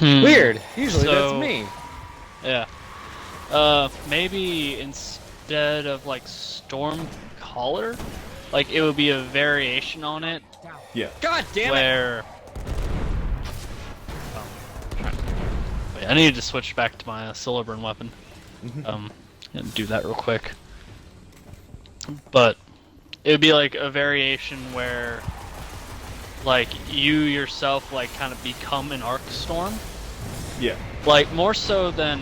[SPEAKER 4] Weird. Usually that's me.
[SPEAKER 2] Yeah. Maybe instead of like Stormcaller, like it would be a variation on it.
[SPEAKER 3] Yeah.
[SPEAKER 4] God damn it!
[SPEAKER 2] Where wait, I need to switch back to my Silverburn weapon. And do that real quick. But it would be like a variation where like you yourself like kind of become an arc storm.
[SPEAKER 3] Yeah.
[SPEAKER 2] Like more so than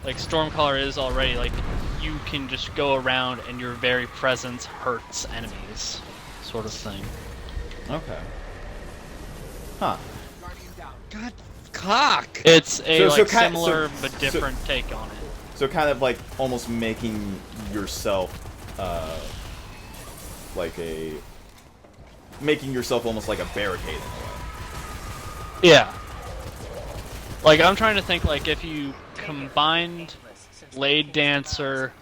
[SPEAKER 2] like Stormcaller is already, like you can just go around and your very presence hurts enemies, sort of thing.
[SPEAKER 3] Okay. Huh.
[SPEAKER 4] God, cock.
[SPEAKER 2] It's a
[SPEAKER 3] So
[SPEAKER 2] similar but different take on it.
[SPEAKER 3] So kind of like almost making yourself making yourself almost like a barricade in a way.
[SPEAKER 2] Yeah. Like I'm trying to think like if you combined Blade Dancer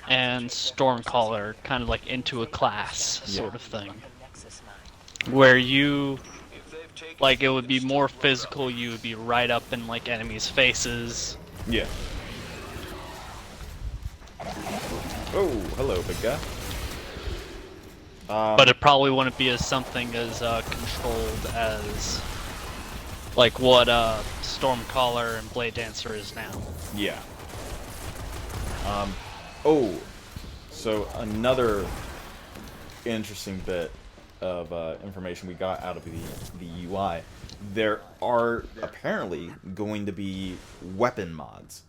[SPEAKER 2] and Stormcaller kind of like into a class sort of thing. where you, like, it would be more physical. You would be right up in like enemies' faces.
[SPEAKER 3] Yeah. Oh, hello, big guy.
[SPEAKER 2] But it probably wouldn't be as something as controlled as like what Stormcaller and Blade Dancer is now.
[SPEAKER 3] Yeah. Oh, so another interesting bit of information we got out of the UI. There are apparently going to be weapon mods,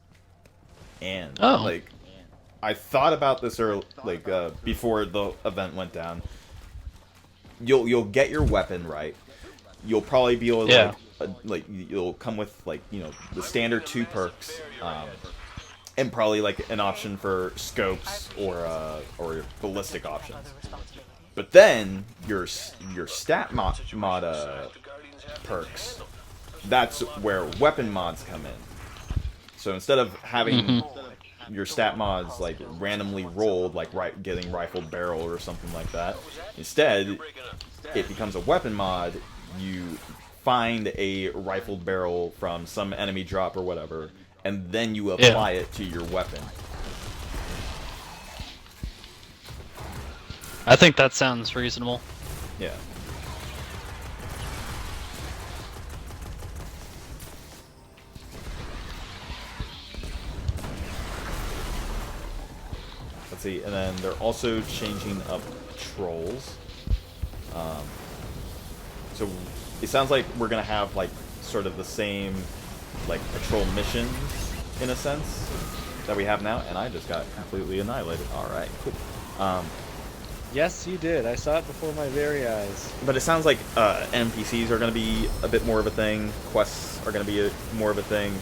[SPEAKER 3] and like I thought about this before the event went down. You'll get your weapon right. You'll probably be able to you'll come with the standard 2 perks. And probably like an option for scopes or ballistic options. But then your stat mod perks, that's where weapon mods come in. So instead of having your stat mods like randomly rolled, like getting rifled barrel or something like that, instead it becomes a weapon mod. You find a rifled barrel from some enemy drop or whatever, and then you apply it to your weapon.
[SPEAKER 2] I think that sounds reasonable.
[SPEAKER 3] Yeah. Let's see, and then they're also changing up trolls. So it sounds like we're gonna have like sort of the same like patrol missions in a sense that we have now, and I just got completely annihilated. Alright, cool.
[SPEAKER 4] Yes, you did. I saw it before my very eyes.
[SPEAKER 3] But it sounds like NPCs are going to be a bit more of a thing. Quests are going to be more of a thing.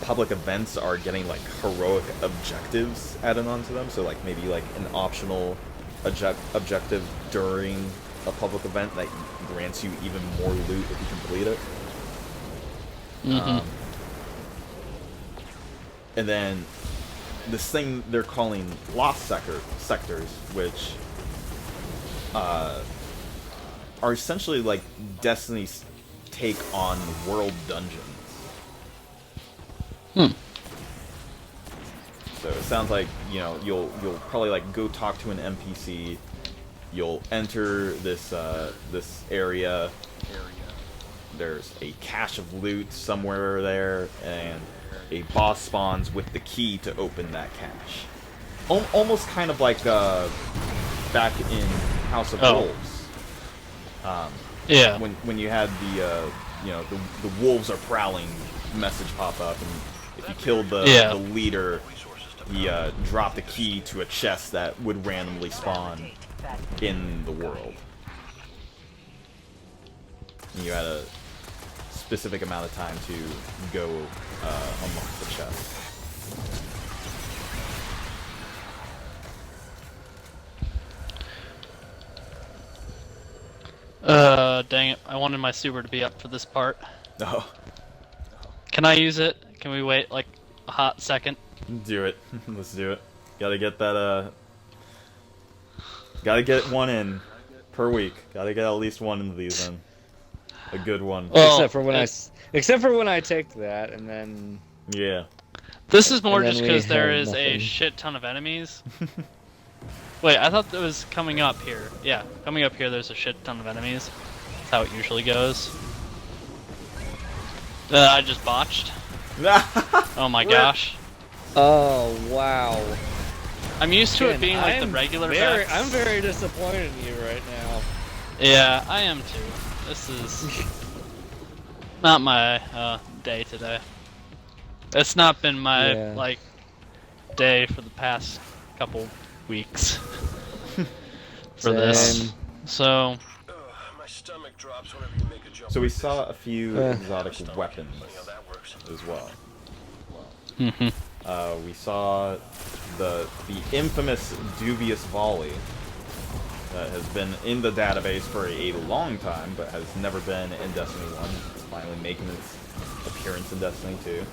[SPEAKER 3] Public events are getting like heroic objectives added onto them. So like maybe like an optional objective during a public event that grants you even more loot if you complete it. And then this thing they're calling lost sectors, which are essentially like Destiny's take on world dungeons. So it sounds like you'll probably like go talk to an NPC. You'll enter this this area. There's a cache of loot somewhere there, and a boss spawns with the key to open that cache. Almost kind of like back in House of Wolves. When you had the wolves are prowling message pop up, and if you killed the leader, he dropped a key to a chest that would randomly spawn in the world. And you had a specific amount of time to go unlock the chest.
[SPEAKER 2] Dang it. I wanted my super to be up for this part.
[SPEAKER 3] Oh.
[SPEAKER 2] Can I use it? Can we wait like a hot second?
[SPEAKER 3] Do it. Let's do it. Gotta get that, gotta get one in per week. Gotta get at least one into these in. A good one.
[SPEAKER 2] Well,
[SPEAKER 4] except for when I take that, and then...
[SPEAKER 3] Yeah.
[SPEAKER 2] This is more just because there is a shit ton of enemies. Wait, I thought that was coming up here. Yeah, coming up here there's a shit ton of enemies. That's how it usually goes. I just botched. Oh my gosh.
[SPEAKER 4] Oh, wow.
[SPEAKER 2] I'm used to it being like the regular Vex.
[SPEAKER 4] I'm very disappointed in you right now.
[SPEAKER 2] Yeah, I am too. This is not my day today. It's not been my like day for the past couple weeks for this. So
[SPEAKER 5] my stomach drops whenever you make a jump.
[SPEAKER 3] So we saw a few exotic weapons as well. We saw the infamous dubious volley that has been in the database for a long time, but has never been in Destiny 1. It's finally making its appearance in Destiny 2.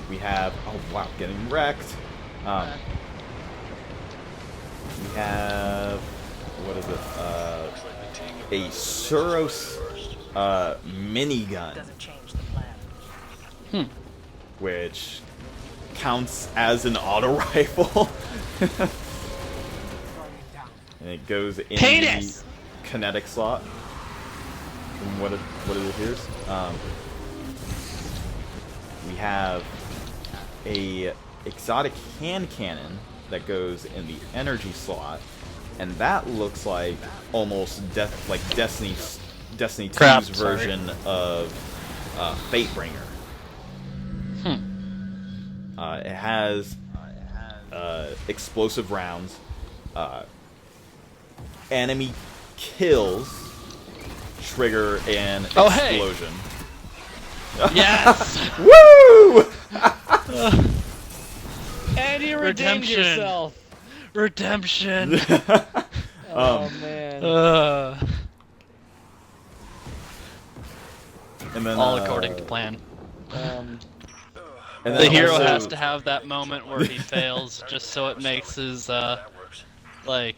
[SPEAKER 3] We have, oh wow, getting wrecked. We have, what is it? A Suros minigun, which counts as an auto rifle. And it goes in the kinetic slot. From what it appears. We have a exotic hand cannon that goes in the energy slot, and that looks like almost Destiny 2's version of Fatebringer. It has explosive rounds. Enemy kills trigger an explosion.
[SPEAKER 2] Yes!
[SPEAKER 3] Woo!
[SPEAKER 4] And you redeemed yourself.
[SPEAKER 2] Redemption.
[SPEAKER 4] Oh man.
[SPEAKER 3] And then
[SPEAKER 2] all according to plan.
[SPEAKER 3] And
[SPEAKER 2] the hero has to have that moment where he fails, just so it makes his like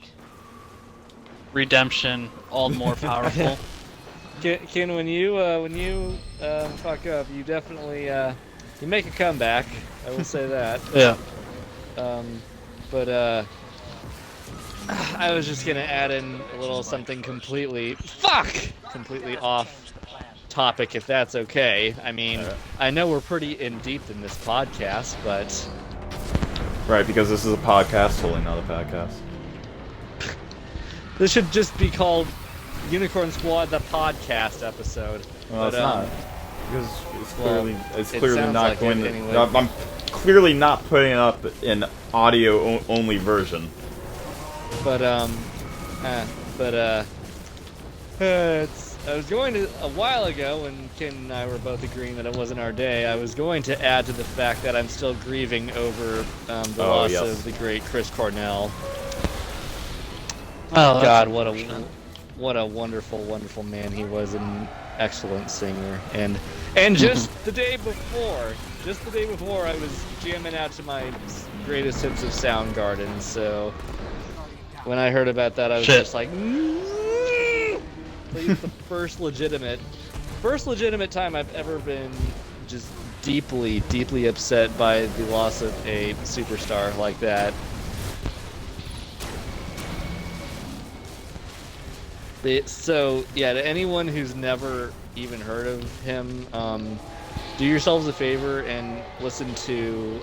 [SPEAKER 2] redemption all the more powerful.
[SPEAKER 4] Ken, when you fuck up, you definitely you make a comeback. I will say that.
[SPEAKER 2] Yeah.
[SPEAKER 4] But I was just gonna add in a little something completely off topic, if that's okay. I mean, I know we're pretty in deep in this podcast, but
[SPEAKER 3] right, because this is a podcast, totally not a podcast.
[SPEAKER 4] This should just be called Unicorn Squad, the podcast episode.
[SPEAKER 3] Well, it's not. Because it's
[SPEAKER 4] it
[SPEAKER 3] clearly
[SPEAKER 4] sounds
[SPEAKER 3] not
[SPEAKER 4] like
[SPEAKER 3] going
[SPEAKER 4] it
[SPEAKER 3] to.
[SPEAKER 4] anyway.
[SPEAKER 3] I'm clearly not putting up an audio only version.
[SPEAKER 4] But I was going to, a while ago when Ken and I were both agreeing that it wasn't our day, I was going to add to the fact that I'm still grieving over the loss of the great Chris Cornell.
[SPEAKER 2] Oh
[SPEAKER 4] God, what a wonderful, wonderful man he was, an excellent singer. And just the day before, I was jamming out to my greatest hits of Soundgarden. So when I heard about that, I was just like, it's the first legitimate time I've ever been just deeply, deeply upset by the loss of a superstar like that. So yeah, to anyone who's never even heard of him, do yourselves a favor and listen to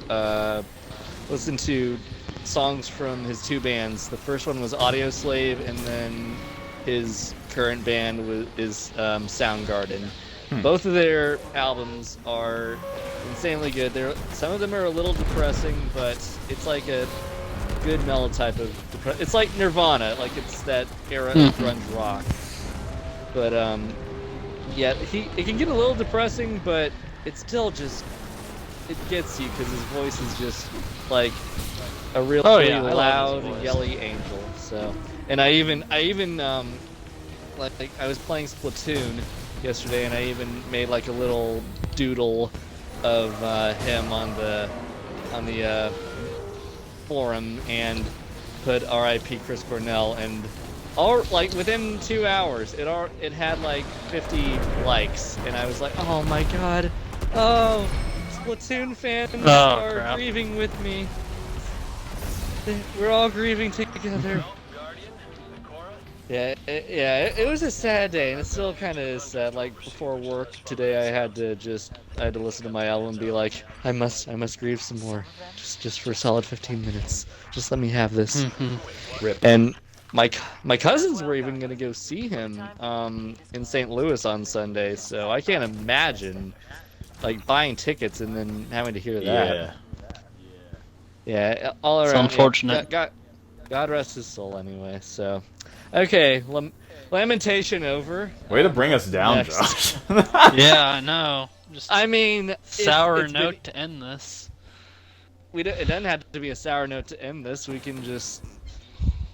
[SPEAKER 4] songs from his two bands. The first one was Audio Slave, and then his current band is Soundgarden. Both of their albums are insanely good. Some of them are a little depressing, but it's like a good mellow type of it's like Nirvana, like it's that era of grunge rock. But yeah, it can get a little depressing, but it's still just, it gets you because his voice is just like a real loud, yelly angel. So, and I even like I was playing Splatoon yesterday, and I even made like a little doodle of him on the forum and put R.I.P. Chris Cornell, and like within 2 hours it had like 50 likes, and I was like, oh my god, oh, Splatoon fans are grieving with me. We're all grieving together. Yeah, it was a sad day, and it still kind of is sad. Like before work today, I had to listen to my album and be like, I must grieve some more, just for a solid 15 minutes. Just let me have this.
[SPEAKER 3] Rip.
[SPEAKER 4] And my cousins were even gonna go see him in St. Louis on Sunday, so I can't imagine like buying tickets and then having to hear that. Yeah, all around.
[SPEAKER 2] It's unfortunate.
[SPEAKER 4] God rest his soul, anyway. So. Okay, lamentation over.
[SPEAKER 3] Way to bring us down, Josh.
[SPEAKER 2] Yeah, I know.
[SPEAKER 4] I mean,
[SPEAKER 2] sour note to end this.
[SPEAKER 4] It doesn't have to be a sour note to end this. We can just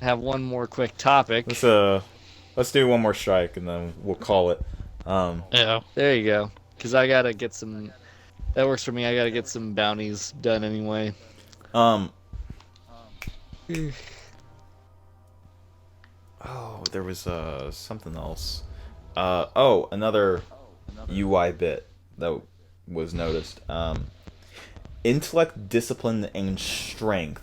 [SPEAKER 4] have one more quick topic.
[SPEAKER 3] Let's do one more strike and then we'll call it.
[SPEAKER 2] Yeah.
[SPEAKER 4] There you go. Because I gotta get some. That works for me. I gotta get some bounties done anyway.
[SPEAKER 3] Oh, there was something else. Oh, another UI bit that was noticed. Intellect, discipline, and strength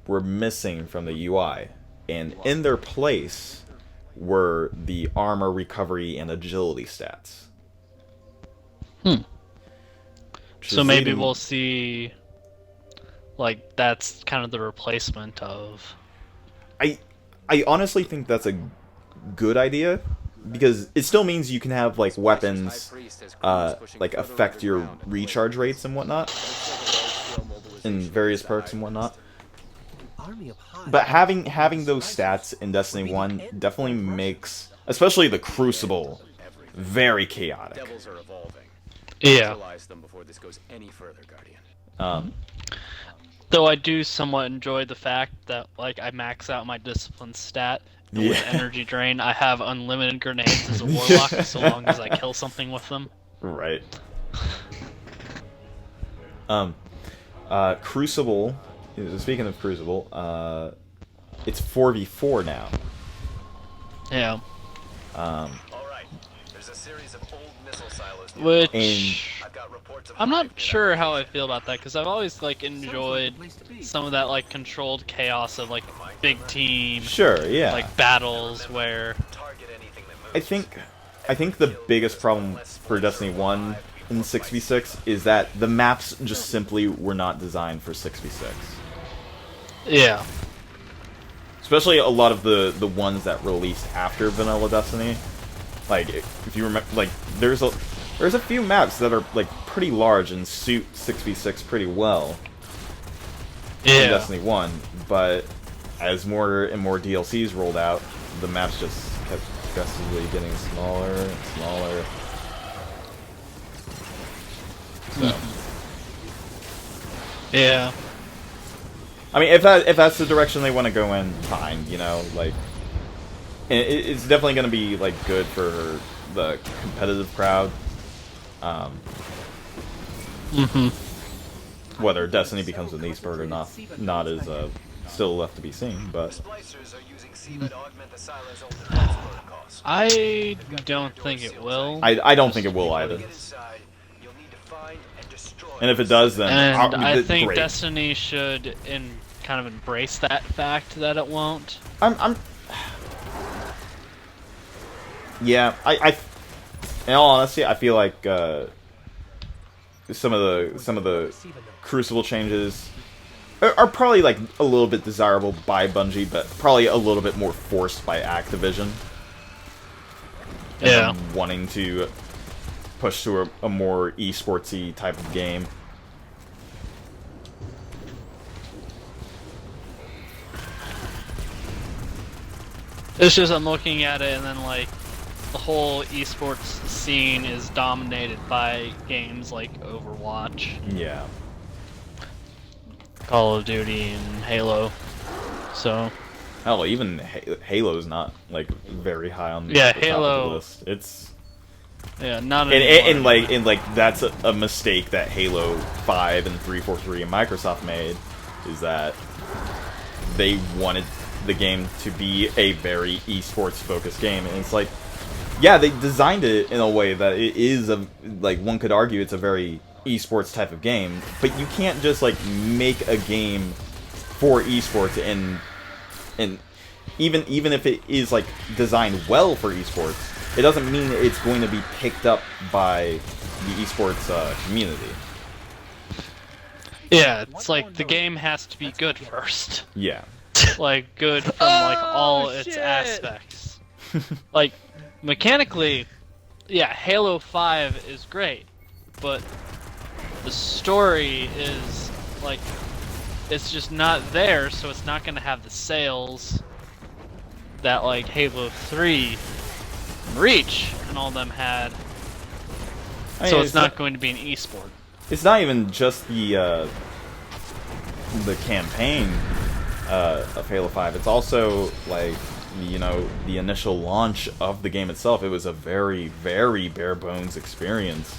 [SPEAKER 3] were missing from the UI, and in their place were the armor, recovery, and agility stats.
[SPEAKER 2] So maybe we'll see, like, that's kind of the replacement of...
[SPEAKER 3] I honestly think that's a good idea, because it still means you can have, like, weapons, like, affect your recharge rates and whatnot, and various perks and whatnot. But having those stats in Destiny 1 definitely makes, especially the Crucible, very chaotic.
[SPEAKER 2] Yeah. Though I do somewhat enjoy the fact that, like, I max out my discipline stat, and with energy drain, I have unlimited grenades as a warlock, so long as I kill something with them.
[SPEAKER 3] Right. Crucible, speaking of Crucible, it's 4v4 now.
[SPEAKER 2] Yeah. Which I'm not sure how I feel about that, because I've always, like, enjoyed some of that, like, controlled chaos of, like, big team,
[SPEAKER 3] sure, yeah,
[SPEAKER 2] like, battles where
[SPEAKER 3] I think the biggest problem for Destiny 1 in 6v6 is that the maps just simply were not designed for 6v6.
[SPEAKER 2] Yeah.
[SPEAKER 3] Especially a lot of the ones that released after Vanilla Destiny. Like, if you remember, like, there's a few maps that are, like, pretty large and suit 6v6 pretty well in Destiny 1, but as more and more DLCs rolled out, the maps just kept progressively getting smaller and smaller. So.
[SPEAKER 2] Yeah.
[SPEAKER 3] I mean, if that's the direction they want to go in, fine, you know, like, it's definitely going to be, like, good for the competitive crowd. Whether Destiny becomes an esport or not is still left to be seen, but
[SPEAKER 2] I don't think it will.
[SPEAKER 3] I don't think it will either. And if it does, then
[SPEAKER 2] and I think
[SPEAKER 3] great.
[SPEAKER 2] Destiny should kind of embrace that fact that it won't.
[SPEAKER 3] Yeah, in all honesty, I feel like some of the Crucible changes are probably, like, a little bit desirable by Bungie, but probably a little bit more forced by Activision.
[SPEAKER 2] Yeah.
[SPEAKER 3] Wanting to push to a more esportsy type of game.
[SPEAKER 2] It's just I'm looking at it and then, like, the whole esports scene is dominated by games like Overwatch,
[SPEAKER 3] Yeah.
[SPEAKER 2] Call of Duty, and Halo. So.
[SPEAKER 3] Hell, even Halo's not, like, very high on the
[SPEAKER 2] Yeah,
[SPEAKER 3] top
[SPEAKER 2] Halo.
[SPEAKER 3] of the list. It's
[SPEAKER 2] Not anymore.
[SPEAKER 3] and that's a mistake that Halo 5 and 343 and Microsoft made, is that they wanted the game to be a very esports focused game, and it's like, yeah, they designed it in a way that it is like, one could argue it's a very esports type of game, but you can't just, like, make a game for esports and even if it is, like, designed well for esports, it doesn't mean it's going to be picked up by the esports community.
[SPEAKER 2] Yeah, it's like the game has to be good first.
[SPEAKER 3] Yeah.
[SPEAKER 2] Like, good from, like, all its aspects. Like, mechanically, yeah, Halo 5 is great, but the story is, like, it's just not there, so it's not going to have the sales that, like, Halo 3 and Reach and all them had.
[SPEAKER 3] I mean,
[SPEAKER 2] So it's not going to be an esport.
[SPEAKER 3] It's not even just the campaign of Halo 5. It's also, like, you know, the initial launch of the game itself. It was a very, very bare bones experience.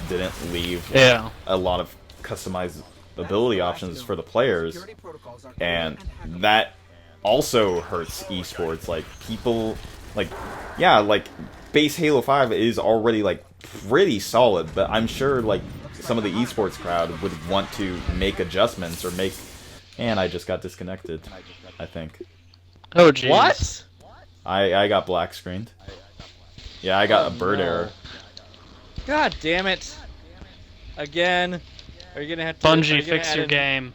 [SPEAKER 3] Didn't leave a lot of customizability options for the players, and that also hurts esports. Like, people, like, yeah, like, base Halo 5 is already, like, pretty solid, but I'm sure, like, some of the esports crowd would want to make adjustments or make... And I just got disconnected, I think.
[SPEAKER 2] Oh, jeez.
[SPEAKER 4] What?
[SPEAKER 3] I got black screened. Yeah, I got a bird error.
[SPEAKER 4] God damn it. Again. Are you gonna have to...
[SPEAKER 2] Bungie, fix your game.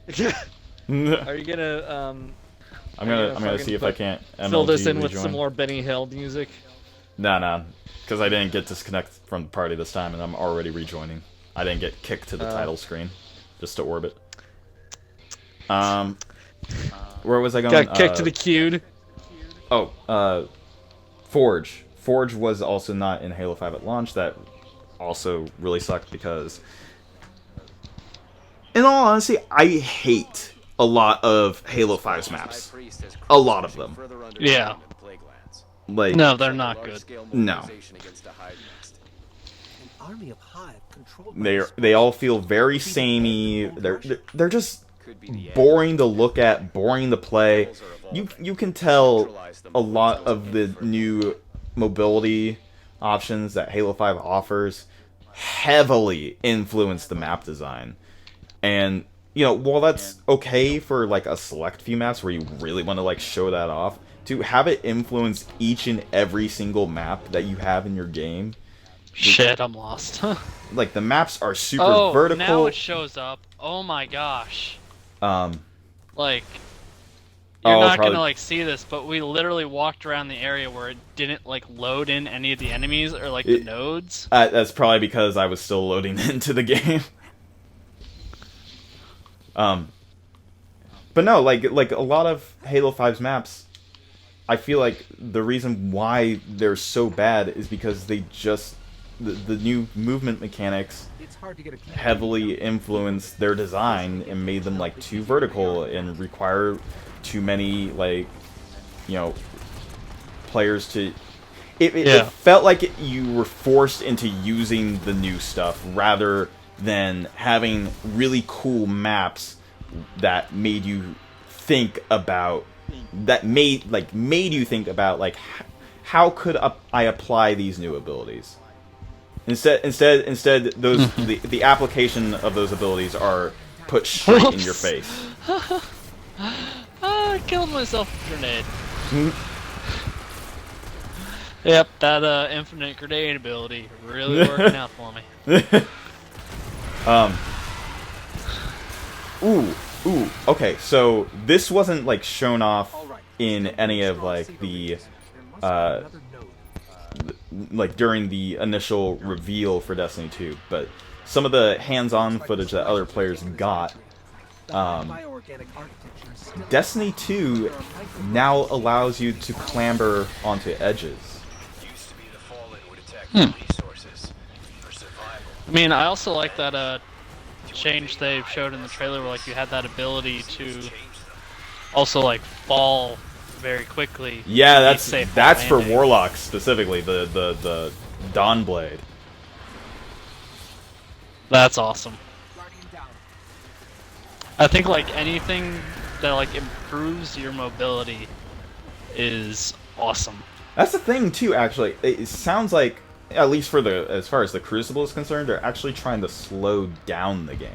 [SPEAKER 4] Are you gonna,
[SPEAKER 3] I'm gonna see if I can't
[SPEAKER 4] fill this in
[SPEAKER 3] MLG
[SPEAKER 4] with some
[SPEAKER 3] rejoin.
[SPEAKER 4] more Benny Hill music?
[SPEAKER 3] Nah, because I didn't get disconnected from the party this time, and I'm already rejoining. I didn't get kicked to the title screen, just to orbit. Where was I going?
[SPEAKER 4] Got kicked to the queued.
[SPEAKER 3] Oh, Forge. Forge was also not in Halo 5 at launch. That also really sucked because, in all honesty, I hate a lot of Halo 5's maps. A lot of them.
[SPEAKER 2] Yeah.
[SPEAKER 3] Like,
[SPEAKER 2] No, they're not good.
[SPEAKER 3] no. They all feel very samey. They're just boring to look at, boring to play. You can tell a lot of the new mobility options that Halo 5 offers heavily influence the map design. And, you know, while that's okay for, like, a select few maps where you really want to, like, show that off, to have it influence each and every single map that you have in your game...
[SPEAKER 2] Shit, I'm lost.
[SPEAKER 3] Like, the maps are super vertical.
[SPEAKER 2] Now it shows up. Oh my gosh.
[SPEAKER 3] Oh,
[SPEAKER 2] Like, you're not
[SPEAKER 3] probably...
[SPEAKER 2] gonna, like, see this, but we literally walked around the area where it didn't, like, load in any of the enemies or, like, the nodes.
[SPEAKER 3] That's probably because I was still loading into the game. But no, like a lot of Halo 5's maps, I feel like the reason why they're so bad is because they just... The new movement mechanics heavily influenced their design and made them, like, too vertical and require too many, like, you know, players to... It felt like you were forced into using the new stuff rather than having really cool maps that made you think about... That made you think about, like, how could I apply these new abilities? Instead, those the application of those abilities are put straight in your face.
[SPEAKER 2] I killed myself with a grenade. Yep, that infinite grenade ability really working out for me.
[SPEAKER 3] Ooh, okay, so this wasn't, like, shown off in any of, like, the, like, during the initial reveal for Destiny 2, but some of the hands-on footage that other players got, Destiny 2 now allows you to clamber onto edges.
[SPEAKER 2] I mean, I also like that, change they showed in the trailer where, like, you had that ability to also, like, fall very quickly.
[SPEAKER 3] Yeah, that's for Warlocks specifically, the Dawn Blade.
[SPEAKER 2] That's awesome. I think, like, anything that, like, improves your mobility is awesome.
[SPEAKER 3] That's the thing too, actually. It sounds like, at least for as far as the Crucible is concerned, they're actually trying to slow down the game.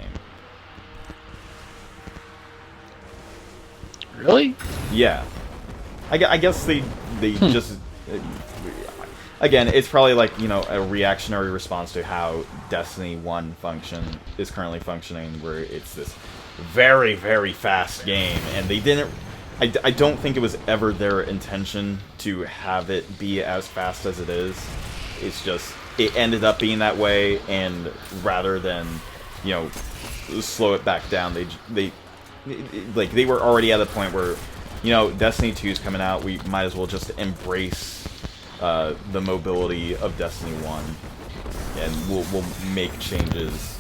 [SPEAKER 2] Really?
[SPEAKER 3] Yeah. I guess they just... Again, it's probably, like, you know, a reactionary response to how Destiny 1 is currently functioning, where it's this very, very fast game, and they didn't... I don't think it was ever their intention to have it be as fast as it is. It's just, it ended up being that way, and rather than, you know, slow it back down, they were already at a point where, you know, Destiny 2 is coming out, we might as well just embrace the mobility of Destiny 1, and we'll make changes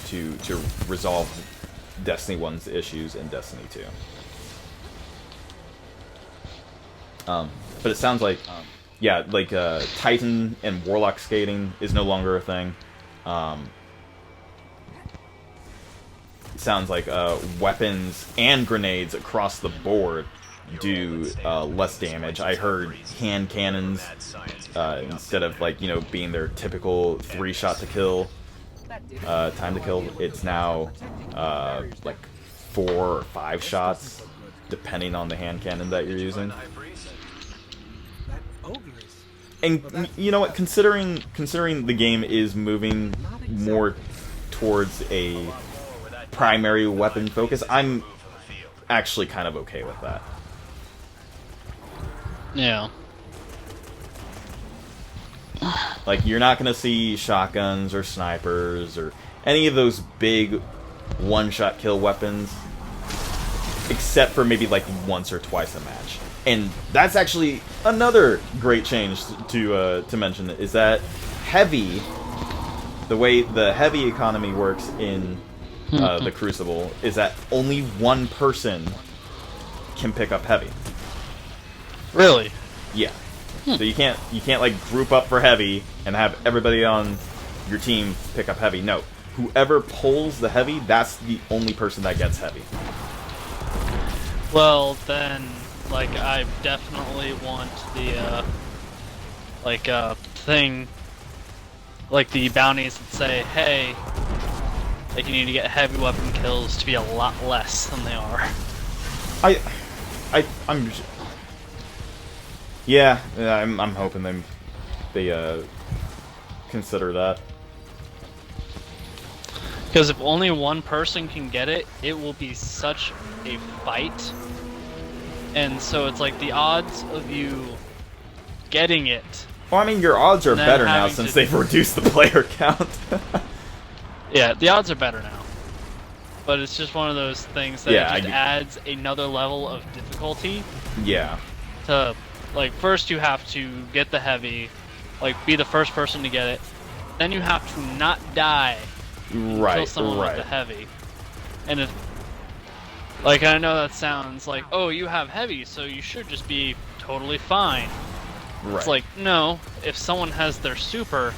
[SPEAKER 3] to resolve Destiny 1's issues in Destiny 2. But it sounds like, yeah, like, Titan and Warlock skating is no longer a thing. sounds like weapons and grenades across the board do less damage. I heard hand cannons, instead of, like, you know, being their typical 3-shot to kill, time to kill, it's now like 4 or 5 shots, depending on the hand cannon that you're using. And you know what? Considering the game is moving more towards a primary weapon focus, I'm actually kind of okay with that.
[SPEAKER 2] Yeah.
[SPEAKER 3] Like, you're not gonna see shotguns or snipers or any of those big one-shot kill weapons, except for maybe like once or twice a match. And that's actually another great change to mention, is that heavy, the way the heavy economy works in the Crucible, is that only one person can pick up heavy.
[SPEAKER 2] Really?
[SPEAKER 3] Yeah. So you can't like group up for heavy and have everybody on your team pick up heavy. No. Whoever pulls the heavy, that's the only person that gets heavy.
[SPEAKER 2] Well, then, like, I definitely want the, thing, like the bounties that say, hey, like, you need to get heavy weapon kills to be a lot less than they are.
[SPEAKER 3] I'm hoping they consider that.
[SPEAKER 2] Because if only one person can get it, it will be such a fight. And so it's like the odds of you getting it.
[SPEAKER 3] Well, I mean, your odds are better now since they've reduced the player count.
[SPEAKER 2] Yeah, the odds are better now. But it's just one of those things that just adds another level of difficulty.
[SPEAKER 3] Yeah.
[SPEAKER 2] To, like, first you have to get the heavy, like, be the first person to get it. Then you have to not die. Kill someone with the heavy. And if, like, I know that sounds like, oh, you have heavy, so you should just be totally fine.
[SPEAKER 3] Right.
[SPEAKER 2] It's like, no, if someone has their super,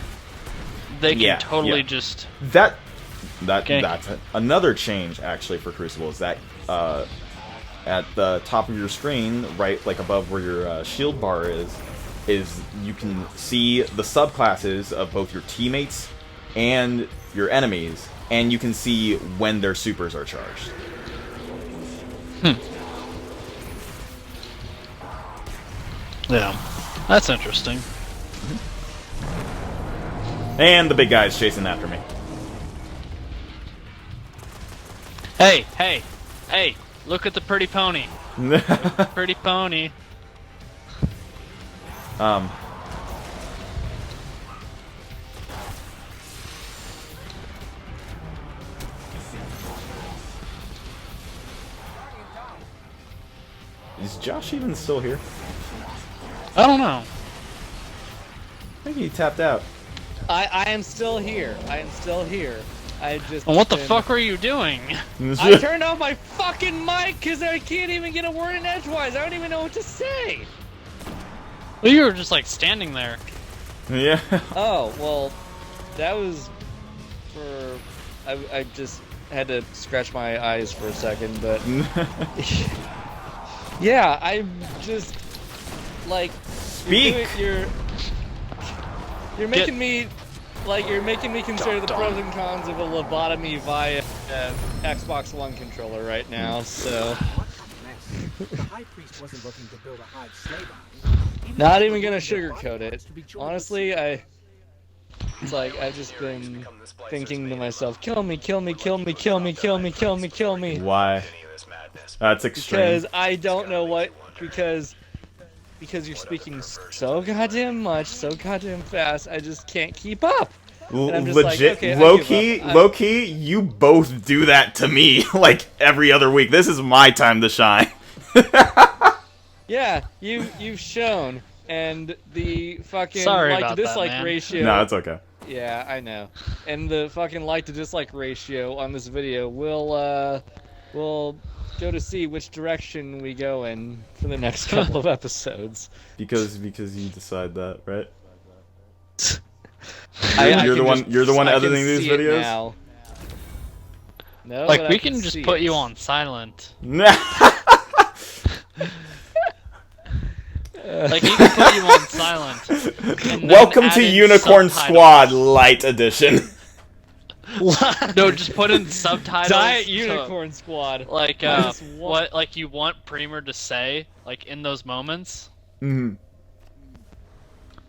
[SPEAKER 2] they can totally just...
[SPEAKER 3] That's another change, actually, for Crucible, is that at the top of your screen, right, like above where your shield bar is you can see the subclasses of both your teammates and your enemies, and you can see when their supers are charged.
[SPEAKER 2] Yeah, that's interesting.
[SPEAKER 3] And the big guy's chasing after me.
[SPEAKER 2] Hey, hey, hey, look at the pretty pony. Look at the pretty pony.
[SPEAKER 3] Is Josh even still here?
[SPEAKER 2] I don't know.
[SPEAKER 3] I think he tapped out.
[SPEAKER 4] I am still here. I am still here. I just.
[SPEAKER 2] Well, what the fuck were you doing?
[SPEAKER 4] I turned off my fucking mic because I can't even get a word in edgewise. I don't even know what to say.
[SPEAKER 2] Well, you were just like standing there.
[SPEAKER 3] Yeah.
[SPEAKER 4] Oh well, that was for. I just had to scratch my eyes for a second, but. Yeah, I'm just like.
[SPEAKER 3] Speak.
[SPEAKER 4] You're making me. Like, you're making me consider the pros and cons of a lobotomy via Xbox One controller right now, so... Not even gonna sugarcoat it. Honestly, it's like, I've just been thinking to myself, kill me, kill me, kill me, kill me, kill me, kill me, kill me.
[SPEAKER 3] Why? That's extreme.
[SPEAKER 4] Because I don't know what... Because you're speaking so goddamn much, so goddamn fast, I just can't keep up.
[SPEAKER 3] Legit,
[SPEAKER 4] like, okay,
[SPEAKER 3] low key, you both do that to me like every other week. This is my time to shine.
[SPEAKER 4] Yeah, you've shown, and the fucking
[SPEAKER 2] Sorry
[SPEAKER 4] like
[SPEAKER 2] about
[SPEAKER 4] to dislike
[SPEAKER 2] that,
[SPEAKER 4] ratio.
[SPEAKER 3] No, it's okay.
[SPEAKER 4] Yeah, I know. And the fucking like to dislike ratio on this video will go to see which direction we go in for the next couple of episodes.
[SPEAKER 3] Because you decide that, right? You're the one editing these videos.
[SPEAKER 4] No,
[SPEAKER 2] Like,
[SPEAKER 4] but
[SPEAKER 2] we
[SPEAKER 4] I
[SPEAKER 2] can just
[SPEAKER 4] see
[SPEAKER 2] put
[SPEAKER 4] it.
[SPEAKER 2] you on silent. Like, you can put you on silent. and then
[SPEAKER 3] Welcome
[SPEAKER 2] add
[SPEAKER 3] to
[SPEAKER 2] in
[SPEAKER 3] Unicorn
[SPEAKER 2] subtitles.
[SPEAKER 3] Squad Light Edition.
[SPEAKER 2] No, just put in subtitles.
[SPEAKER 4] Diet
[SPEAKER 2] to,
[SPEAKER 4] Unicorn Squad.
[SPEAKER 2] Like,
[SPEAKER 4] Minus one.
[SPEAKER 2] what, like, you want Premer to say, like, in those moments.
[SPEAKER 3] Mm-hmm.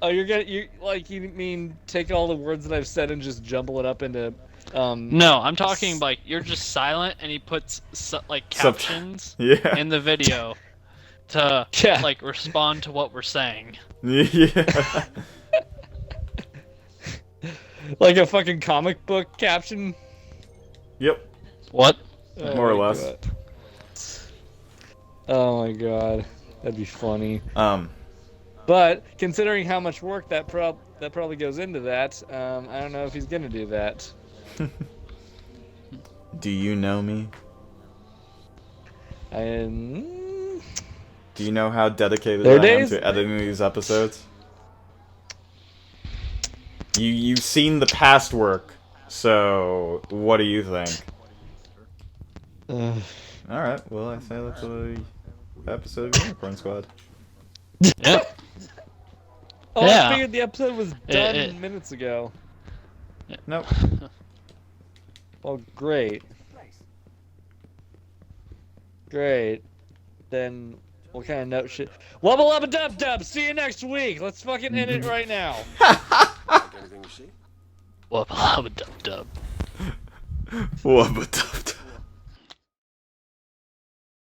[SPEAKER 4] Oh, you mean take all the words that I've said and just jumble it up into
[SPEAKER 2] No, I'm talking like you're just silent and he puts like captions
[SPEAKER 3] Yeah.
[SPEAKER 2] in the video to
[SPEAKER 4] Yeah.
[SPEAKER 2] like respond to what we're saying.
[SPEAKER 3] Yeah.
[SPEAKER 4] like a fucking comic book caption.
[SPEAKER 3] Yep.
[SPEAKER 2] What?
[SPEAKER 4] Oh
[SPEAKER 3] More or
[SPEAKER 4] my
[SPEAKER 3] less.
[SPEAKER 4] God. Oh my god, that'd be funny. But considering how much work that probably goes into that, I don't know if he's gonna do that.
[SPEAKER 3] Do you know me?
[SPEAKER 4] And
[SPEAKER 3] Do you know how dedicated
[SPEAKER 4] There are
[SPEAKER 3] I am
[SPEAKER 4] days-
[SPEAKER 3] to editing these episodes? You've seen the past work, so what do you think? Alright, well I say that's a episode of Unicorn Squad.
[SPEAKER 2] Yeah.
[SPEAKER 4] oh,
[SPEAKER 2] Yeah.
[SPEAKER 4] I figured the episode was done minutes ago.
[SPEAKER 3] Nope.
[SPEAKER 4] Well, great. Great. Then what kind of note should... Wubba lubba dub dub! See you next week! Let's fucking end it right now.
[SPEAKER 5] Like anything you see?
[SPEAKER 2] Wubba lubba dub dub.
[SPEAKER 3] Wubba dub dub.